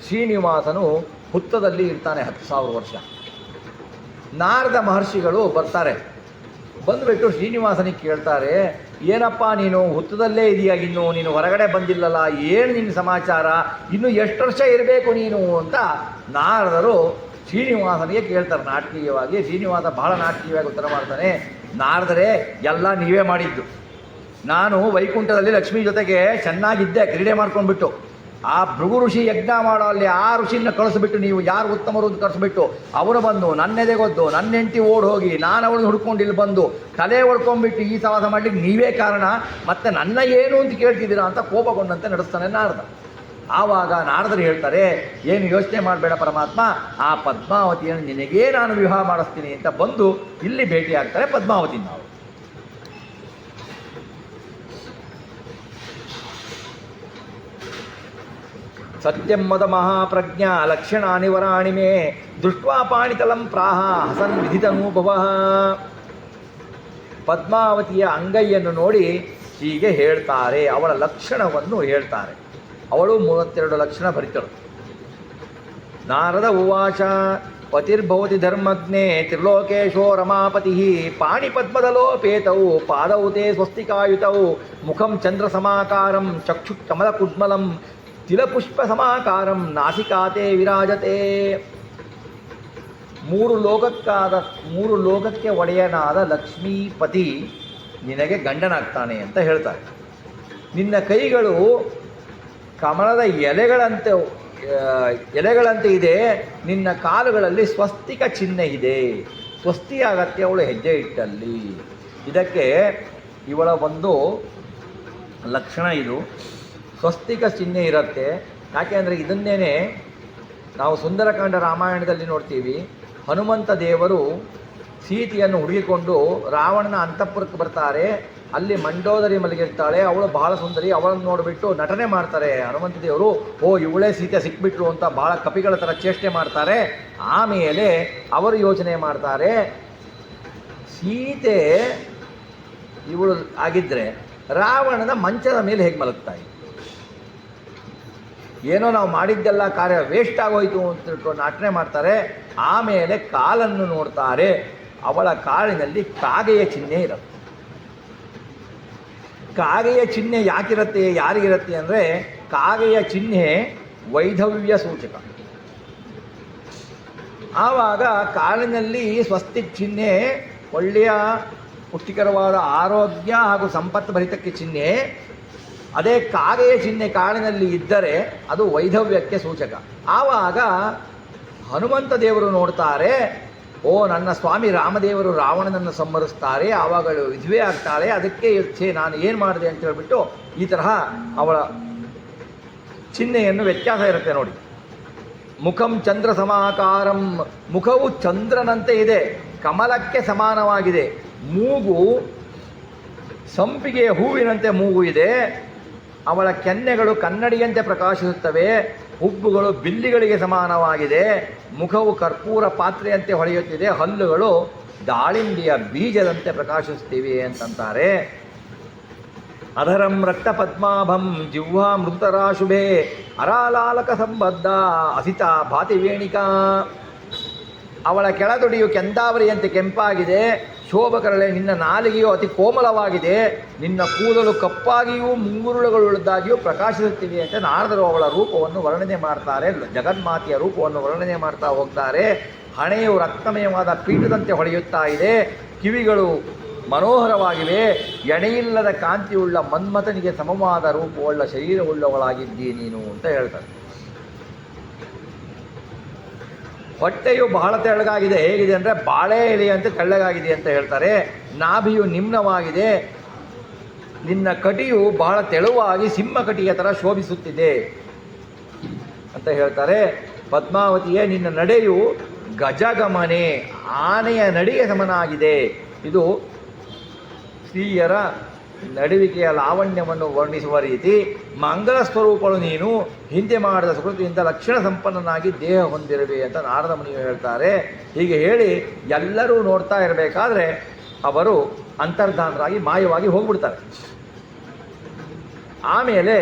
ಶ್ರೀನಿವಾಸನು ಹುತ್ತದಲ್ಲಿ ಇರ್ತಾನೆ 10,000 ವರ್ಷ. ನಾರದ ಮಹರ್ಷಿಗಳು ಬರ್ತಾರೆ. ಬಂದುಬಿಟ್ಟು ಶ್ರೀನಿವಾಸನಿಗೆ ಕೇಳ್ತಾರೆ, ಏನಪ್ಪ ನೀನು ಹುತ್ತದಲ್ಲೇ ಇದೆಯಾ, ಇನ್ನು ನೀನು ಹೊರಗಡೆ ಬಂದಿಲ್ಲಲ್ಲ, ಏನು ನಿನ್ನ ಸಮಾಚಾರ, ಇನ್ನು ಎಷ್ಟು ವರ್ಷ ಇರಬೇಕು ನೀನು ಅಂತ ನಾರದರು ಶ್ರೀನಿವಾಸನಿಗೆ ಕೇಳ್ತಾರೆ ನಾಟಕೀಯವಾಗಿ. ಶ್ರೀನಿವಾಸ ಬಹಳ ನಾಟಕೀಯವಾಗಿ ಉತ್ತರ ಮಾಡ್ತಾನೆ, ನಾರದರೆ ಎಲ್ಲ ನೀವೇ ಮಾಡಿದ್ದು. ನಾನು ವೈಕುಂಠದಲ್ಲಿ ಲಕ್ಷ್ಮೀ ಜೊತೆಗೆ ಚೆನ್ನಾಗಿದ್ದೆ, ಕ್ರೀಡೆ ಮಾಡ್ಕೊಂಡ್ಬಿಟ್ಟು ಆ ಭೃಗು ಋಷಿ ಯಜ್ಞ ಮಾಡೋ ಅಲ್ಲಿ ಆ ಋಷಿನ ಕಳಿಸ್ಬಿಟ್ಟು, ನೀವು ಯಾರು ಉತ್ತಮರು ಅಂತ ಕಳಿಸ್ಬಿಟ್ಟು ಅವನು ಬಂದು ನನ್ನೆದೆಗೊದ್ದು ನನ್ನ ಹೆಂಡತಿ ಓಡ್ ಹೋಗಿ ನಾನು ಅವಳನ್ನು ಹುಡ್ಕೊಂಡು ಇಲ್ಲಿ ಬಂದು ತಲೆ ಹೊಡ್ಕೊಂಡ್ಬಿಟ್ಟು ಈ ಸವಾಸ ಮಾಡ್ಲಿಕ್ಕೆ ನೀವೇ ಕಾರಣ, ಮತ್ತೆ ನನ್ನ ಏನು ಅಂತ ಕೇಳ್ತಿದ್ದೀರಾ ಅಂತ ಕೋಪಗೊಂಡಂತೆ ನಡೆಸ್ತಾನೆ ನಾರದ. ಆವಾಗ ನಾರದರು ಹೇಳ್ತಾರೆ, ಏನು ಯೋಚನೆ ಮಾಡಬೇಡ ಪರಮಾತ್ಮ, ಆ ಪದ್ಮಾವತಿಯನ್ನು ನಿನಗೇ ನಾನು ವಿವಾಹ ಮಾಡಿಸ್ತೀನಿ ಅಂತ ಬಂದು ಇಲ್ಲಿ ಭೇಟಿ ಆಗ್ತಾರೆ ಪದ್ಮಾವತಿ. ನಾವು ಸತ್ಯಮ್ಮದ ಮಹಾಪ್ರಜ್ಞಾ ಲಕ್ಷಣಾನಿ ವರಾಣಿ ಮೇ ದೃಷ್ಟ್ವಾ ಪಾಣಿತಲಂ ಪ್ರಾಹ ಹಸನ್ ವಿಧಿತನೂಭವ. ಪದ್ಮಾವತಿಯ ಅಂಗೈಯನ್ನು ನೋಡಿ ಹೀಗೆ ಹೇಳ್ತಾರೆ, ಅವಳ ಲಕ್ಷಣವನ್ನು ಹೇಳ್ತಾರೆ. ಅವಳು 32 ಲಕ್ಷಣ ಭರಿತಳು. ನಾರದ ಉವಾಚ ಪತಿರ್ಭವತಿ ಧರ್ಮಜ್ಞೆ ತ್ರಿಲೋಕೇಶೋ ರಮಾಪತಿ ಪಾಣಿಪದ್ಮದಲೋಪೇತೌ ಪಾದೌ ತೇ ಸ್ವಸ್ತಿಕಾಯುತೌ ಮುಖಂ ಚಂದ್ರ ಸಮಾಕಾರಂ ಚಕ್ಷು ಕಮಲ ಕುಡ್ಮಲಂ ತಿಲಪುಷ್ಪ ಸಮಾಕಾರಂ ನಾಸಿಕಾತೆ ವಿರಾಜತೆ. 3 ಲೋಕಕ್ಕೆ ಒಡೆಯನಾದ ಲಕ್ಷ್ಮೀಪತಿ ನಿನಗೆ ಗಂಡನಾಗ್ತಾನೆ ಅಂತ ಹೇಳ್ತಾರೆ. ನಿನ್ನ ಕೈಗಳು ಕಮಲದ ಎಲೆಗಳಂತೆ ಇದೆ, ನಿನ್ನ ಕಾಲುಗಳಲ್ಲಿ ಸ್ವಸ್ತಿಕ ಚಿಹ್ನೆ ಇದೆ, ಸ್ವಸ್ತಿ ಆಗತ್ತೆ ಅವಳು ಹೆಜ್ಜೆ ಇಟ್ಟಲ್ಲಿ. ಇದಕ್ಕೆ ಇವಳ ಒಂದು ಲಕ್ಷಣ ಇದು, ಸ್ವಸ್ತಿಕ ಚಿಹ್ನೆ ಇರುತ್ತೆ. ಯಾಕೆ ಅಂದರೆ ಇದನ್ನೇನೆ ನಾವು ಸುಂದರಕಾಂಡ ರಾಮಾಯಣದಲ್ಲಿ ನೋಡ್ತೀವಿ, ಹನುಮಂತ ದೇವರು ಸೀತೆಯನ್ನು ಹುಡುಕಿಕೊಂಡು ರಾವಣನ ಅಂತಃಪುರಕ್ಕೆ ಬರ್ತಾರೆ. ಅಲ್ಲಿ ಮಂಡೋದರಿ ಮಲಗಿರ್ತಾಳೆ, ಅವಳು ಬಹಳ ಸುಂದರಿ. ಅವಳನ್ನು ನೋಡಿಬಿಟ್ಟು ನಟನೆ ಮಾಡ್ತಾರೆ ಹನುಮಂತ ದೇವರು. ಓ, ಇವಳೇ ಸೀತೆ ಸಿಕ್ಬಿಟ್ರು ಅಂತ ಬಹಳ ಕಪಿಗಳ ಥರ ಚೇಷ್ಟೆ ಮಾಡ್ತಾರೆ. ಆಮೇಲೆ ಅವರು ಯೋಚನೆ ಮಾಡ್ತಾರೆ, ಸೀತೆ ಇವಳು ಆಗಿದ್ದರೆ ರಾವಣನ ಮಂಚದ ಮೇಲೆ ಹೇಗೆ ಮಲಗ್ತಾ ಇದ್ದ, ಏನೋ ನಾವು ಮಾಡಿದ್ದೆಲ್ಲ ಕಾರ್ಯ ವೇಸ್ಟ್ ಆಗೋಯ್ತು ಅಂತ ತಿಳ್ಕೊಂಡು ನಟನೆ ಮಾಡ್ತಾರೆ. ಆಮೇಲೆ ಕಾಲನ್ನು ನೋಡ್ತಾರೆ, ಅವಳ ಕಾಲಿನಲ್ಲಿ ಕಾಗೆಯ ಚಿಹ್ನೆ ಇರುತ್ತೆ. ಕಾಗೆಯ ಚಿಹ್ನೆ ಯಾಕಿರುತ್ತೆ, ಯಾರಿಗಿರುತ್ತೆ ಅಂದರೆ, ಕಾಗೆಯ ಚಿಹ್ನೆ ವೈಧವ್ಯ ಸೂಚಕ. ಆವಾಗ ಕಾಲಿನಲ್ಲಿ ಸ್ವಸ್ತಿಕ್ ಚಿಹ್ನೆ ಒಳ್ಳೆಯ ಪುಷ್ಟಿಕರವಾದ ಆರೋಗ್ಯ ಹಾಗೂ ಸಂಪತ್ತು ಭರಿತಕ್ಕೆ ಚಿಹ್ನೆ. ಅದೇ ಕಾಗೆಯ ಚಿಹ್ನೆ ಕಾಲಿನಲ್ಲಿ ಇದ್ದರೆ ಅದು ವೈಧವ್ಯಕ್ಕೆ ಸೂಚಕ. ಆವಾಗ ಹನುಮಂತ ದೇವರು ನೋಡ್ತಾರೆ, ಓ, ನನ್ನ ಸ್ವಾಮಿ ರಾಮದೇವರು ರಾವಣನನ್ನು ಸಂಹರಿಸ್ತಾರೆ, ಆವಾಗ ವಿಧವೆ ಆಗ್ತಾಳೆ, ಅದಕ್ಕೆ ನಾನು ಏನು ಮಾಡಿದೆ ಅಂತ ಹೇಳ್ಬಿಟ್ಟು ಈ ತರಹ ಅವಳ ಚಿಹ್ನೆಯನ್ನು ವ್ಯತ್ಯಾಸ ಇರುತ್ತೆ ನೋಡಿ. ಮುಖಂ ಚಂದ್ರ ಸಮಾಕಾರಂ, ಮುಖವು ಚಂದ್ರನಂತೆ ಇದೆ, ಕಮಲಕ್ಕೆ ಸಮಾನವಾಗಿದೆ. ಮೂಗು ಸಂಪಿಗೆಯ ಹೂವಿನಂತೆ ಮೂಗು ಇದೆ. ಅವಳ ಕೆನ್ನೆಗಳು ಕನ್ನಡಿಯಂತೆ ಪ್ರಕಾಶಿಸುತ್ತವೆ. ಹುಬ್ಬುಗಳು ಬಿಲ್ಲಿಗಳಿಗೆ ಸಮಾನವಾಗಿದೆ. ಮುಖವು ಕರ್ಪೂರ ಪಾತ್ರೆಯಂತೆ ಹೊಳೆಯುತ್ತಿದೆ. ಹಲ್ಲುಗಳು ದಾಳಿಂಬೆಯ ಬೀಜದಂತೆ ಪ್ರಕಾಶಿಸುತ್ತಿವೆ ಅಂತಂತಾರೆ. ಅಧರಂ ರಕ್ತ ಪದ್ಮಾಭಂ ಜಿಹ್ವಾ ಮೃತರಾಶುಭೆ ಅರಾಲಾಲಕ ಸಂಬದ್ಧ ಅಸಿತ ಭಾತಿವೇಣಿಕಾ. ಅವಳ ಕೆಳತೊಡಿಯು ಕೆಂದಾವರಿಯಂತೆ ಕೆಂಪಾಗಿದೆ. ಶೋಭಕರಳೆ, ನಿನ್ನ ನಾಲಿಗೆಯು ಅತಿ ಕೋಮಲವಾಗಿದೆ. ನಿನ್ನ ಕೂದಲು ಕಪ್ಪಾಗಿಯೂ ಮುಂಗುರುಳುಗಳುಳ್ಳದಾಗಿಯೂ ಪ್ರಕಾಶಿಸುತ್ತಿವೆ ಅಂತ ನಾರದರು ಅವಳ ರೂಪವನ್ನು ವರ್ಣನೆ ಮಾಡ್ತಾರೆ. ಜಗನ್ಮಾತೆಯ ರೂಪವನ್ನು ವರ್ಣನೆ ಮಾಡ್ತಾ ಹೋಗ್ತಾರೆ. ಹಣೆಯು ರಕ್ತಮಯವಾದ ಪೀಠದಂತೆ ಹೊಳೆಯುತ್ತಾ ಇದೆ. ಕಿವಿಗಳು ಮನೋಹರವಾಗಿವೆ. ಎಣೆಯಿಲ್ಲದ ಕಾಂತಿಯುಳ್ಳ ಮನ್ಮಥನಿಗೆ ಸಮವಾದ ರೂಪವುಳ್ಳ ಶರೀರವುಳ್ಳವಳಾಗಿದ್ದೀ ನೀನು ಅಂತ ಹೇಳ್ತಾರೆ. ಹೊಟ್ಟೆಯು ಬಹಳ ತೆಳ್ಳಗಾಗಿದೆ. ಹೇಗಿದೆ ಅಂದರೆ ಬಾಳೆ ಎಲೆಯಂತೆ ತೆಳ್ಳಗಾಗಿದೆ ಅಂತ ಹೇಳ್ತಾರೆ. ನಾಭಿಯು ನಿಮ್ನವಾಗಿದೆ. ನಿನ್ನ ಕಟಿಯು ಬಹಳ ತೆಳುವಾಗಿ ಸಿಂಹ ಕಟಿಯ ಥರ ಶೋಭಿಸುತ್ತಿದೆ ಅಂತ ಹೇಳ್ತಾರೆ. ಪದ್ಮಾವತಿಯೇ, ನಿನ್ನ ನಡೆಯು ಗಜಗಮನೆ, ಆನೆಯ ನಡೆಗೆ ಸಮನಾಗಿದೆ. ಇದು ಸ್ತ್ರೀಯರ ನಡುವಿಕೆಯ ಲಾವಣ್ಯವನ್ನು ವರ್ಣಿಸುವ ರೀತಿ. ಮಂಗಲ ಸ್ವರೂಪಗಳು ನೀನು, ಹಿಂದೆ ಮಾಡಿದ ಸುಕೃತಿಯಿಂದ ಲಕ್ಷಣ ಸಂಪನ್ನನಾಗಿ ದೇಹ ಹೊಂದಿರುವೆ ಅಂತ ನಾರದ ಮುನಿಯು ಹೇಳ್ತಾರೆ. ಹೀಗೆ ಹೇಳಿ ಎಲ್ಲರೂ ನೋಡ್ತಾ ಇರಬೇಕಾದ್ರೆ ಅವರು ಅಂತರ್ಧಾನರಾಗಿ ಮಾಯವಾಗಿ ಹೋಗ್ಬಿಡ್ತಾರೆ. ಆಮೇಲೆ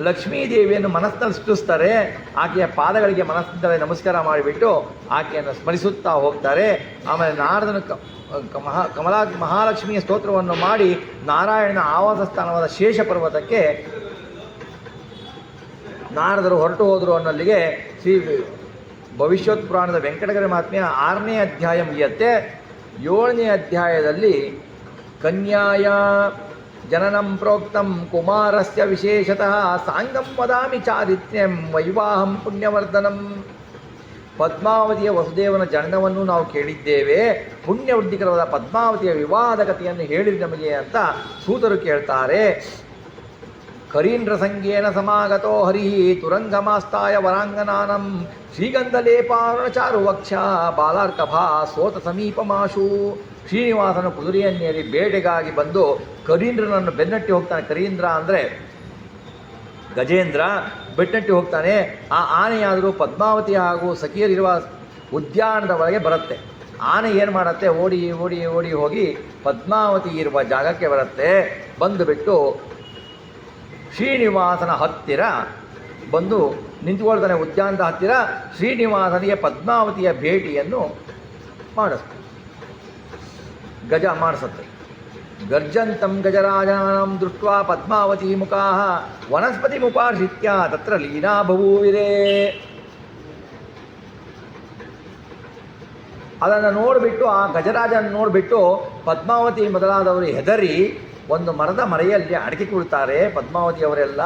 ಲಕ್ಷ್ಮೀದೇವಿಯನ್ನು ಮನಸ್ಸಿನಲ್ಲಿ ಸ್ತುತಿಸ್ತಾರೆ. ಆಕೆಯ ಪಾದಗಳಿಗೆ ಮನಸ್ಸಿನಲ್ಲಿ ನಮಸ್ಕಾರ ಮಾಡಿಬಿಟ್ಟು ಆಕೆಯನ್ನು ಸ್ಮರಿಸುತ್ತಾ ಹೋಗ್ತಾರೆ. ಆಮೇಲೆ ನಾರದನು ಮಹಾಲಕ್ಷ್ಮಿಯ ಸ್ತೋತ್ರವನ್ನು ಮಾಡಿ ನಾರಾಯಣನ ಆವಾಸ ಸ್ಥಾನವಾದ ಶೇಷ ಪರ್ವತಕ್ಕೆ ನಾರದರು ಹೊರಟು ಹೋದರು ಅನ್ನೋಲ್ಲಿಗೆ ಶ್ರೀ ಭವಿಷ್ಯೋತ್ ಪುರಾಣದ ವೆಂಕಟಗಿರಿ ಮಹಾತ್ಮೆಯ 6ನೇ ಅಧ್ಯಾಯ ಮುಗಿಯುತ್ತೆ. 7ನೇ ಅಧ್ಯಾಯದಲ್ಲಿ ಕನ್ಯಾಯ ಜನನಂ ಪ್ರೋಕ್ತಂ ಕುಮಾರಸ್ಯ ವಿಶೇಷತಃ ಸಾಂಗಂ ವದಾಮಿ ಚಾರಿತ್ರ್ಯಂ ವೈವಾಹಂ ಪುಣ್ಯವರ್ಧನಂ. ಪದ್ಮಾವತಿಯ ವಸುದೇವನ ಜನನವನ್ನು ನಾವು ಕೇಳಿದ್ದೇವೆ. ಪುಣ್ಯವೃದ್ಧಿಕರವಾದ ಪದ್ಮಾವತಿಯ ವಿವಾಹದ ಕಥೆಯನ್ನು ಹೇಳಿದ ನಮಗೆ ಅಂತ ಸೂತರು ಕೇಳ್ತಾರೆ. ಕರೀಂದ್ರ ಸಂಗೇನ ಸಮಾಗತೋ ಹರಿ ತುರಂಗಮಾಸ್ತಾಯ ವರಾಂಗನಾನಂ ಶ್ರೀಗಂಧಲೇಪಾರುಣ ಚಾರುವಕ್ಷ ಬಾಲಾರ್ಕಭಾ ಸೋತ ಸಮೀಪಮಾಶು. ಶ್ರೀನಿವಾಸನ ಕುದುರೆಯನ್ನೇರಿ ಬೇಟೆಗಾಗಿ ಬಂದು ಕರೀಂದ್ರನನ್ನು ಬೆನ್ನಟ್ಟಿ ಹೋಗ್ತಾನೆ. ಕರೀಂದ್ರ ಅಂದರೆ ಗಜೇಂದ್ರ ಬೆನ್ನಟ್ಟಿ ಹೋಗ್ತಾನೆ. ಆ ಆನೆಯಾದರೂ ಪದ್ಮಾವತಿ ಹಾಗೂ ಸಖಿಯರಿರುವ ಉದ್ಯಾನದ ಒಳಗೆ ಬರುತ್ತೆ. ಆನೆ ಏನು ಮಾಡುತ್ತೆ, ಓಡಿ ಓಡಿ ಓಡಿ ಹೋಗಿ ಪದ್ಮಾವತಿ ಇರುವ ಜಾಗಕ್ಕೆ ಬರುತ್ತೆ. ಬಂದುಬಿಟ್ಟು ಶ್ರೀನಿವಾಸನ ಹತ್ತಿರ ಬಂದು ನಿಂತುಕೊಳ್ತಾನೆ. ಉದ್ಯಾನದ ಹತ್ತಿರ ಶ್ರೀನಿವಾಸನಿಗೆ ಪದ್ಮಾವತಿಯ ಭೇಟಿಯನ್ನು ಮಾಡಿಸ್ತಾನೆ. ಗಜ ಮಾಡಿಸುತ್ತೆ. ಗರ್ಜಂತಂ ಗಜರಾಜಾನಂ ದೃಷ್ಟ್ವಾ ಪದ್ಮಾವತಿ ಮುಖಾಃ ವನಸ್ಪತಿ ಮುಪಾಶ್ರಿತ್ಯ ತತ್ರ ಲೀನಾ ಬಭೂವಿರೇ. ಅದನ್ನು ನೋಡಿಬಿಟ್ಟು, ಆ ಗಜರಾಜನ ನೋಡಿಬಿಟ್ಟು ಪದ್ಮಾವತಿ ಮೊದಲಾದವರು ಹೆದರಿ ಒಂದು ಮರದ ಮರೆಯಲ್ಲಿ ಅಡಕಿ ಕುಳ್ತಾರೆ. ಪದ್ಮಾವತಿಯವರೆಲ್ಲ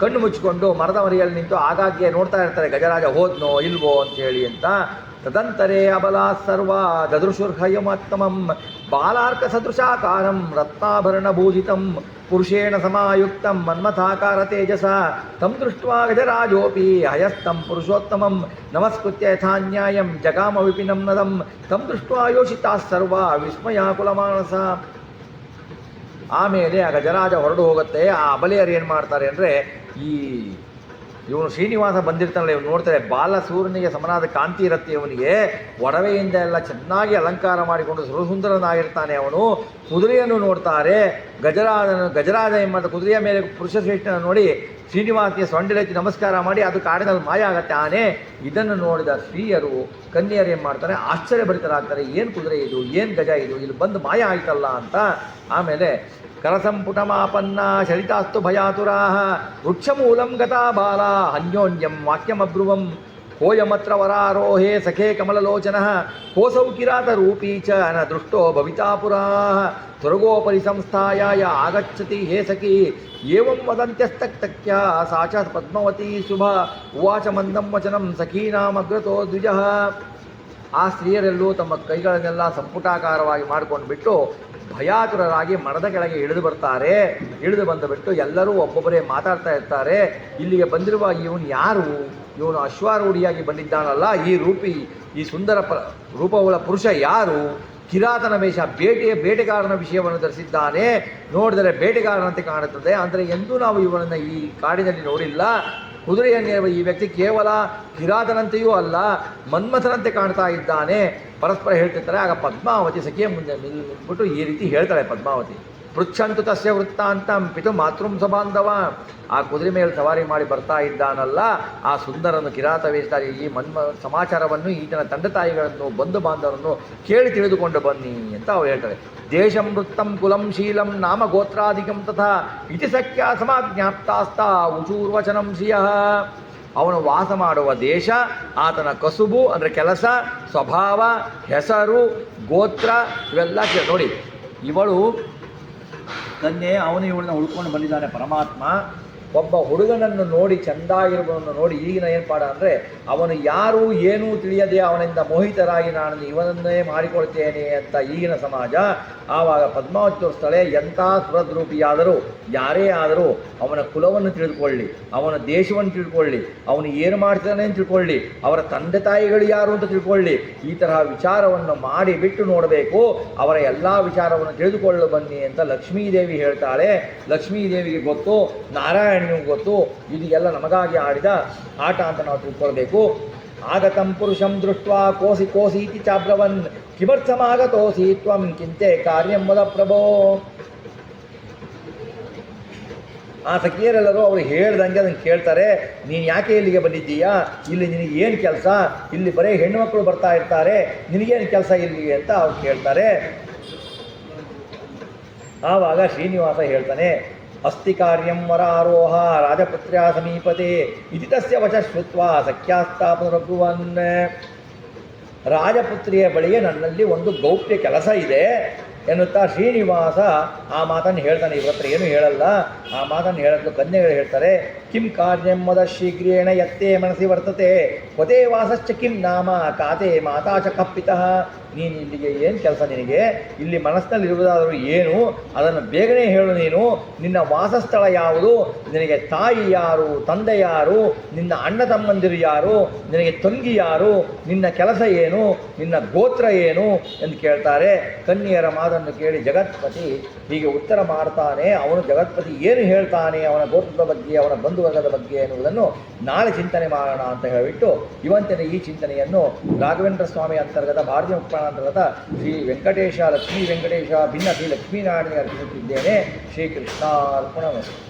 ಕಣ್ಣು ಮುಚ್ಚಿಕೊಂಡು ಮರದ ಮರೆಯಲ್ಲಿ ನಿಂತು ಆಗಾಗ್ಗೆ ನೋಡ್ತಾ ಇರ್ತಾರೆ, ಗಜರಾಜ ಹೋದ್ನೋ ಇಲ್ವೋ ಅಂತೇಳಿ ಅಂತ. ತದಂತರೇ ಅಬಲಾ ಸರ್ವ ದದೃಶುರ್ಹಯಮತ್ತಮಂ ಬಾಲಾರ್ಕಸದೃಶಾಕಾರಂ ರತ್ನಾಭರಣಭೂಷಿತಂ ಪುರುಷೇಣ ಸಮಾಯುಕ್ತಂ ಮನ್ಮಥಾಕಾರ ತೇಜಸ ತಂ ದೃಷ್ಟ್ವಾ ಗಜರಾಜೋಪಿ ಹಯಸ್ತಂ ಪುರುಷೋತ್ತಮಂ ನಮಸ್ಕೃತ್ಯ ಯಥಾನ್ಯಾಯಂ ಜಗಾಮ ವಿಪಿನಂ ನದಂ ತಂ ದೃಷ್ಟ್ವಾ ಯೋಷಿತಾಃ ಸರ್ವ ವಿಸ್ಮಯಾಕುಲಮಾನಸ. ಆಮೇಲೆ ಆ ಗಜರಾಜ ಹೊರಡು ಹೋಗುತ್ತೆ. ಆ ಅಬಲೆಯರು ಏನು ಮಾಡ್ತಾರೆ ಅಂದರೆ, ಇವನು ಶ್ರೀನಿವಾಸ ಬಂದಿರ್ತಾನಲ್ಲ, ಇವನು ನೋಡ್ತಾರೆ ಬಾಲ ಸೂರ್ಯನಿಗೆ ಸಮನಾದ ಕಾಂತಿ ಇರುತ್ತೆ ಇವನಿಗೆ, ಒಡವೆಯಿಂದ ಎಲ್ಲ ಚೆನ್ನಾಗಿ ಅಲಂಕಾರ ಮಾಡಿಕೊಂಡು ಸುರಸುಂದರನಾಗಿರ್ತಾನೆ ಅವನು. ಕುದುರೆಯನ್ನು ನೋಡ್ತಾರೆ. ಗಜರಾಜ ಎಂಬ ಕುದುರೆಯ ಮೇಲೆ ಪುರುಷ ಶ್ರೇಷ್ಠನ ನೋಡಿ ಶ್ರೀನಿವಾಸಿಗೆ ಸೊಂಡಿಲೆತ್ತಿ ನಮಸ್ಕಾರ ಮಾಡಿ ಅದು ಕಾಡಿನಲ್ಲಿ ಮಾಯ ಆಗತ್ತೆ ಆನೆ. ಇದನ್ನು ನೋಡಿದ ಸ್ತ್ರೀಯರು ಕನ್ಯರು ಏನು ಮಾಡ್ತಾರೆ, ಆಶ್ಚರ್ಯಭರಿತರಾಗ್ತಾರೆ. ಏನು ಕುದುರೆ ಇದು, ಏನು ಗಜ ಇದು, ಇಲ್ಲಿ ಬಂದು ಮಾಯ ಆಯ್ತಲ್ಲ ಅಂತ. ಆಮೇಲೆ ಕರಸಂಪುಟಮಾಪನ್ನ ಶರಿತಾಸ್ತು ಭಯಾತುರಾಹ ವೃಕ್ಷಮೂಲಂ ಗತಾ ಬಾಲ ಅನ್ಯೋನ್ಯಂ ವಾಕ್ಯಮಬ್ರುವಂ ಕೋಯಮತ್ರ ವರಾರೋಹೇ ಸಖೇ ಕಮಲಲೋಚನಃ ಕೋಸೌ ಕಿರಾತರೂಪೀ ಚ ನ ದೃಷ್ಟೋ ಭವಿತಾಪುರಾಃ ತ್ವರ್ಗೋಪರಿ ಸಂಸ್ಥಾಯಾಯ ಆಗಚ್ಚತಿ ಹೇ ಸಖಿ ಏವಂ ವದಂತ್ಯಸ್ತಕ್ತಕ್ಯ ಸಾ ಚ ಪದ್ಮವತಿ ಶುಭ ಉವಾಚ ಮಂದಂ ವಚನಂ ಸಖೀನಾಮಗ್ರತೋ ದ್ವಿಜಃ. ಆ ಸ್ತ್ರೀಯರೆಲ್ಲೂ ತಮ್ಮ ಕೈಗಳನ್ನೆಲ್ಲ ಸಂಪುಟಾಕಾರವಾಗಿ ಮಾಡ್ಕೊಂಡು ಬಿಟ್ಟು ಭಯಾತುರರಾಗಿ ಮರದ ಕೆಳಗೆ ಇಳಿದು ಬರ್ತಾರೆ. ಇಳಿದು ಬಂದುಬಿಟ್ಟು ಎಲ್ಲರೂ ಒಬ್ಬೊಬ್ಬರೇ ಮಾತಾಡ್ತಾ ಇರ್ತಾರೆ. ಇಲ್ಲಿಗೆ ಬಂದಿರುವ ಇವನು ಯಾರು, ಇವನು ಅಶ್ವಾರೂಢಿಯಾಗಿ ಬಂದಿದ್ದಾನಲ್ಲ, ಈ ಸುಂದರ ರೂಪವುಳ್ಳ ಪುರುಷ ಯಾರು, ಕಿರಾತನ ವೇಷ, ಬೇಟೆಗಾರನ ವಿಷಯವನ್ನು ಧರಿಸಿದ್ದಾನೆ, ನೋಡಿದರೆ ಬೇಟೆಗಾರನಂತೆ ಕಾಣುತ್ತದೆ. ಅಂದರೆ ಎಂದೂ ನಾವು ಇವನನ್ನು ಈ ಕಾಡಿನಲ್ಲಿ ನೋಡಿಲ್ಲ. ಕುದುರೆಯನ್ನೇರುವ ಈ ವ್ಯಕ್ತಿ ಕೇವಲ ಕಿರಾತನಂತೆಯೂ ಅಲ್ಲ, ಮನ್ಮಥನಂತೆ ಕಾಣ್ತಾ ಇದ್ದಾನೆ. ಪರಸ್ಪರ ಹೇಳ್ತಿರ್ತಾರೆ. ಆಗ ಪದ್ಮಾವತಿ ಸಖಿಯ ಮುಂದೆ ನಿಂತ್ಬಿಟ್ಟು ಈ ರೀತಿ ಹೇಳ್ತಾಳೆ ಪದ್ಮಾವತಿ, ಪೃಚ್ಛಂತು ತಸ್ಯ ವೃತ್ತಾಂತಂ ಪಿತು ಮಾತೃಂ ಸಬಾಂಧವ. ಆ ಕುದುರೆ ಮೇಲೆ ಸವಾರಿ ಮಾಡಿ ಬರ್ತಾ ಇದ್ದಾನಲ್ಲ ಆ ಸುಂದರನು ಕಿರಾತ ವೇಷಧಾರಿ, ಈ ಸಮಾಚಾರವನ್ನು ಈತನ ತಂದೆ ತಾಯಿಗಳನ್ನು ಬಂಧು ಬಾಂಧವರನ್ನು ಕೇಳಿ ತಿಳಿದುಕೊಂಡು ಬನ್ನಿ ಅಂತ ಅವ್ರು ಹೇಳ್ತಾರೆ. ದೇಶಂ ವೃತ್ತಂ ಕುಲಂ ಶೀಲಂ ನಾಮ ಗೋತ್ರಾಧಿಕಂ ತಥಾ ಇತಿ ಸಖ್ಯ ಸಮಾಜ್ಞಾಪ್ತಾಸ್ತ ಉಚೂರ್ವಚನಂ ಶ್ರಿಯಃ. ಅವನು ವಾಸ ಮಾಡುವ ದೇಶ, ಆತನ ಕಸುಬು ಅಂದರೆ ಕೆಲಸ, ಸ್ವಭಾವ, ಹೆಸರು, ಗೋತ್ರ ಇವೆಲ್ಲ ನೋಡಿ. ಇವಳು ಕನ್ಯೆ, ಅವನು ಇವಳನ್ನ ಹುಡ್ಕೊಂಡು ಬಂದಿದ್ದಾನೆ ಪರಮಾತ್ಮ. ಒಬ್ಬ ಹುಡುಗನನ್ನು ನೋಡಿ, ಚೆಂದಾಗಿರುವವನನ್ನು ನೋಡಿ ಈಗಿನ ಏರ್ಪಾಡ ಅಂದರೆ ಅವನು ಯಾರು ಏನೂ ತಿಳಿಯದೆ ಅವನಿಂದ ಮೋಹಿತರಾಗಿ ನಾನು ಇವನನ್ನೇ ಮಾಡಿಕೊಳ್ತೇನೆ ಅಂತ ಈಗಿನ ಸಮಾಜ. ಆವಾಗ ಪದ್ಮಾವತಿ ತೋರಿಸ್ತಾಳೆ, ಎಂಥ ಸುರದ್ರೂಪಿಯಾದರೂ ಯಾರೇ ಆದರೂ ಅವನ ಕುಲವನ್ನು ತಿಳಿದುಕೊಳ್ಳಿ, ಅವನ ದೇಶವನ್ನು ತಿಳ್ಕೊಳ್ಳಿ, ಅವನು ಏನು ಮಾಡ್ತಾನೆ ಅಂತ ತಿಳ್ಕೊಳ್ಳಿ, ಅವರ ತಂದೆ ತಾಯಿಗಳು ಯಾರು ಅಂತ ತಿಳ್ಕೊಳ್ಳಿ. ಈ ತರಹ ವಿಚಾರವನ್ನು ಮಾಡಿ ಬಿಟ್ಟು ನೋಡಬೇಕು, ಅವರ ಎಲ್ಲ ವಿಚಾರವನ್ನು ತಿಳಿದುಕೊಳ್ಳಲು ಬನ್ನಿ ಅಂತ ಲಕ್ಷ್ಮೀದೇವಿ ಹೇಳ್ತಾಳೆ. ಲಕ್ಷ್ಮೀದೇವಿಗೆ ಗೊತ್ತು, ನಾರಾಯಣನಿಗೂ ಗೊತ್ತು, ಇದು ಎಲ್ಲ ನಮಗಾಗಿ ಆಡಿದ ಆಟ ಅಂತ ನಾವು ತಿಳ್ಕೊಳ್ಬೇಕು. ಆಗತಂ ಪುರುಷಂ ದೃಷ್ಟ್ವಾ ಕೋಸಿ ಕೋಸೀತಿ ಚಾಬ್ರವನ್ ಕಿಮರ್ಥಮಾಗತೋಸಿ ತ್ವಂ ಕಿಂತೆ ಕಾರ್ಯಂ ವದ ಪ್ರಭೋ. ಆ ಸಖಿಯರೆಲ್ಲರೂ ಅವರು ಹೇಳ್ದಂಗೆ ಅದನ್ನು ಕೇಳ್ತಾರೆ. ನೀನು ಯಾಕೆ ಇಲ್ಲಿಗೆ ಬಂದಿದ್ದೀಯಾ, ಇಲ್ಲಿ ನಿನಗೆ ಏನು ಕೆಲಸ, ಇಲ್ಲಿ ಬರೀ ಹೆಣ್ಣುಮಕ್ಕಳು ಬರ್ತಾ ಇರ್ತಾರೆ, ನಿನಗೇನು ಕೆಲಸ ಇಲ್ಲಿಗೆ ಅಂತ ಅವ್ರು ಕೇಳ್ತಾರೆ. ಆವಾಗ ಶ್ರೀನಿವಾಸ ಹೇಳ್ತಾನೆ, ಅಸ್ತಿ ಕಾರ್ಯಂ ವರಾರೋಹ ರಾಜಪುತ್ರ್ಯ ಸಮೀಪತೆ ಇತಿ ತಸ್ಯ ವಚ ಶ್ರುತ್ವಾ ಸಖ್ಯಾಸ್ತಾಪುರಬ್ರುವನ್. ರಾಜಪುತ್ರಿಯ ಬಳಿಗೆ ನನ್ನಲ್ಲಿ ಒಂದು ಗೌಪ್ಯ ಕೆಲಸ ಇದೆ ಎನ್ನುತ್ತಾ ಶ್ರೀನಿವಾಸ ಆ ಮಾತನ್ನು ಹೇಳ್ತಾನೆ. ಇವ್ರ ಹತ್ರ ಏನು ಹೇಳಲ್ಲ. ಆ ಮಾತನ್ನು ಹೇಳಲು ಕನ್ಯೆಗಳು ಹೇಳ್ತಾರೆ, ಕಿಂ ಕಾರ್ಯಂ ಮದ ಶೀಘ್ರೇಣ ಯತ್ತೇ ಮನಸ್ಸಿ ವರ್ತತೆ ಪದೇ ವಾಸಶ್ಚ ಕಿಂ ನಾಮ ಕಾತೆ ಮಾತಾ ಚ ಕಪ್ಪಿತಃ. ನೀನು ಇಲ್ಲಿಗೆ ಏನು ಕೆಲಸ, ನಿನಗೆ ಇಲ್ಲಿ ಮನಸ್ಸಿನಲ್ಲಿರುವುದಾದರೂ ಏನು, ಅದನ್ನು ಬೇಗನೆ ಹೇಳು. ನೀನು ನಿನ್ನ ವಾಸಸ್ಥಳ ಯಾವುದು, ನಿನಗೆ ತಾಯಿ ಯಾರು, ತಂದೆ ಯಾರು, ನಿನ್ನ ಅಣ್ಣ ತಮ್ಮಂದಿರು ಯಾರು, ನಿನಗೆ ತಂಗಿ ಯಾರು, ನಿನ್ನ ಕೆಲಸ ಏನು, ನಿನ್ನ ಗೋತ್ರ ಏನು ಎಂದು ಕೇಳ್ತಾರೆ. ಕನ್ಯೆಯರ ಮಾತನ್ನು ಕೇಳಿ ಜಗತ್ಪತಿ ಹೀಗೆ ಉತ್ತರ ಮಾಡ್ತಾನೆ. ಅವನು ಜಗತ್ಪತಿ ಏನು ಹೇಳ್ತಾನೆ ಅವನ ಗೋತ್ರದ ಬಗ್ಗೆ, ಅವನ ಬಂಧುವರ್ಗದ ಬಗ್ಗೆ ಎನ್ನುವುದನ್ನು ನಾಳೆ ಚಿಂತನೆ ಮಾಡೋಣ ಅಂತ ಹೇಳಿಬಿಟ್ಟು ಇವತ್ತಿನ ಈ ಚಿಂತನೆಯನ್ನು ರಾಘವೇಂದ್ರ ಸ್ವಾಮಿ ಅಂತರ್ಗತ ಭಾರತೀಯ ಮುಕ್ತಾನಂತರ್ಗತ ಶ್ರೀ ವೆಂಕಟೇಶ ಲಕ್ಷ್ಮೀ ವೆಂಕಟೇಶ ಭಿನ್ನ ಶ್ರೀ ಲಕ್ಷ್ಮೀನಾರಾಯಣ ಅರ್ಪಿಸುತ್ತಿದ್ದೇನೆ. ಶ್ರೀಕೃಷ್ಣಾರ್ಪಣಮಸ್ತು.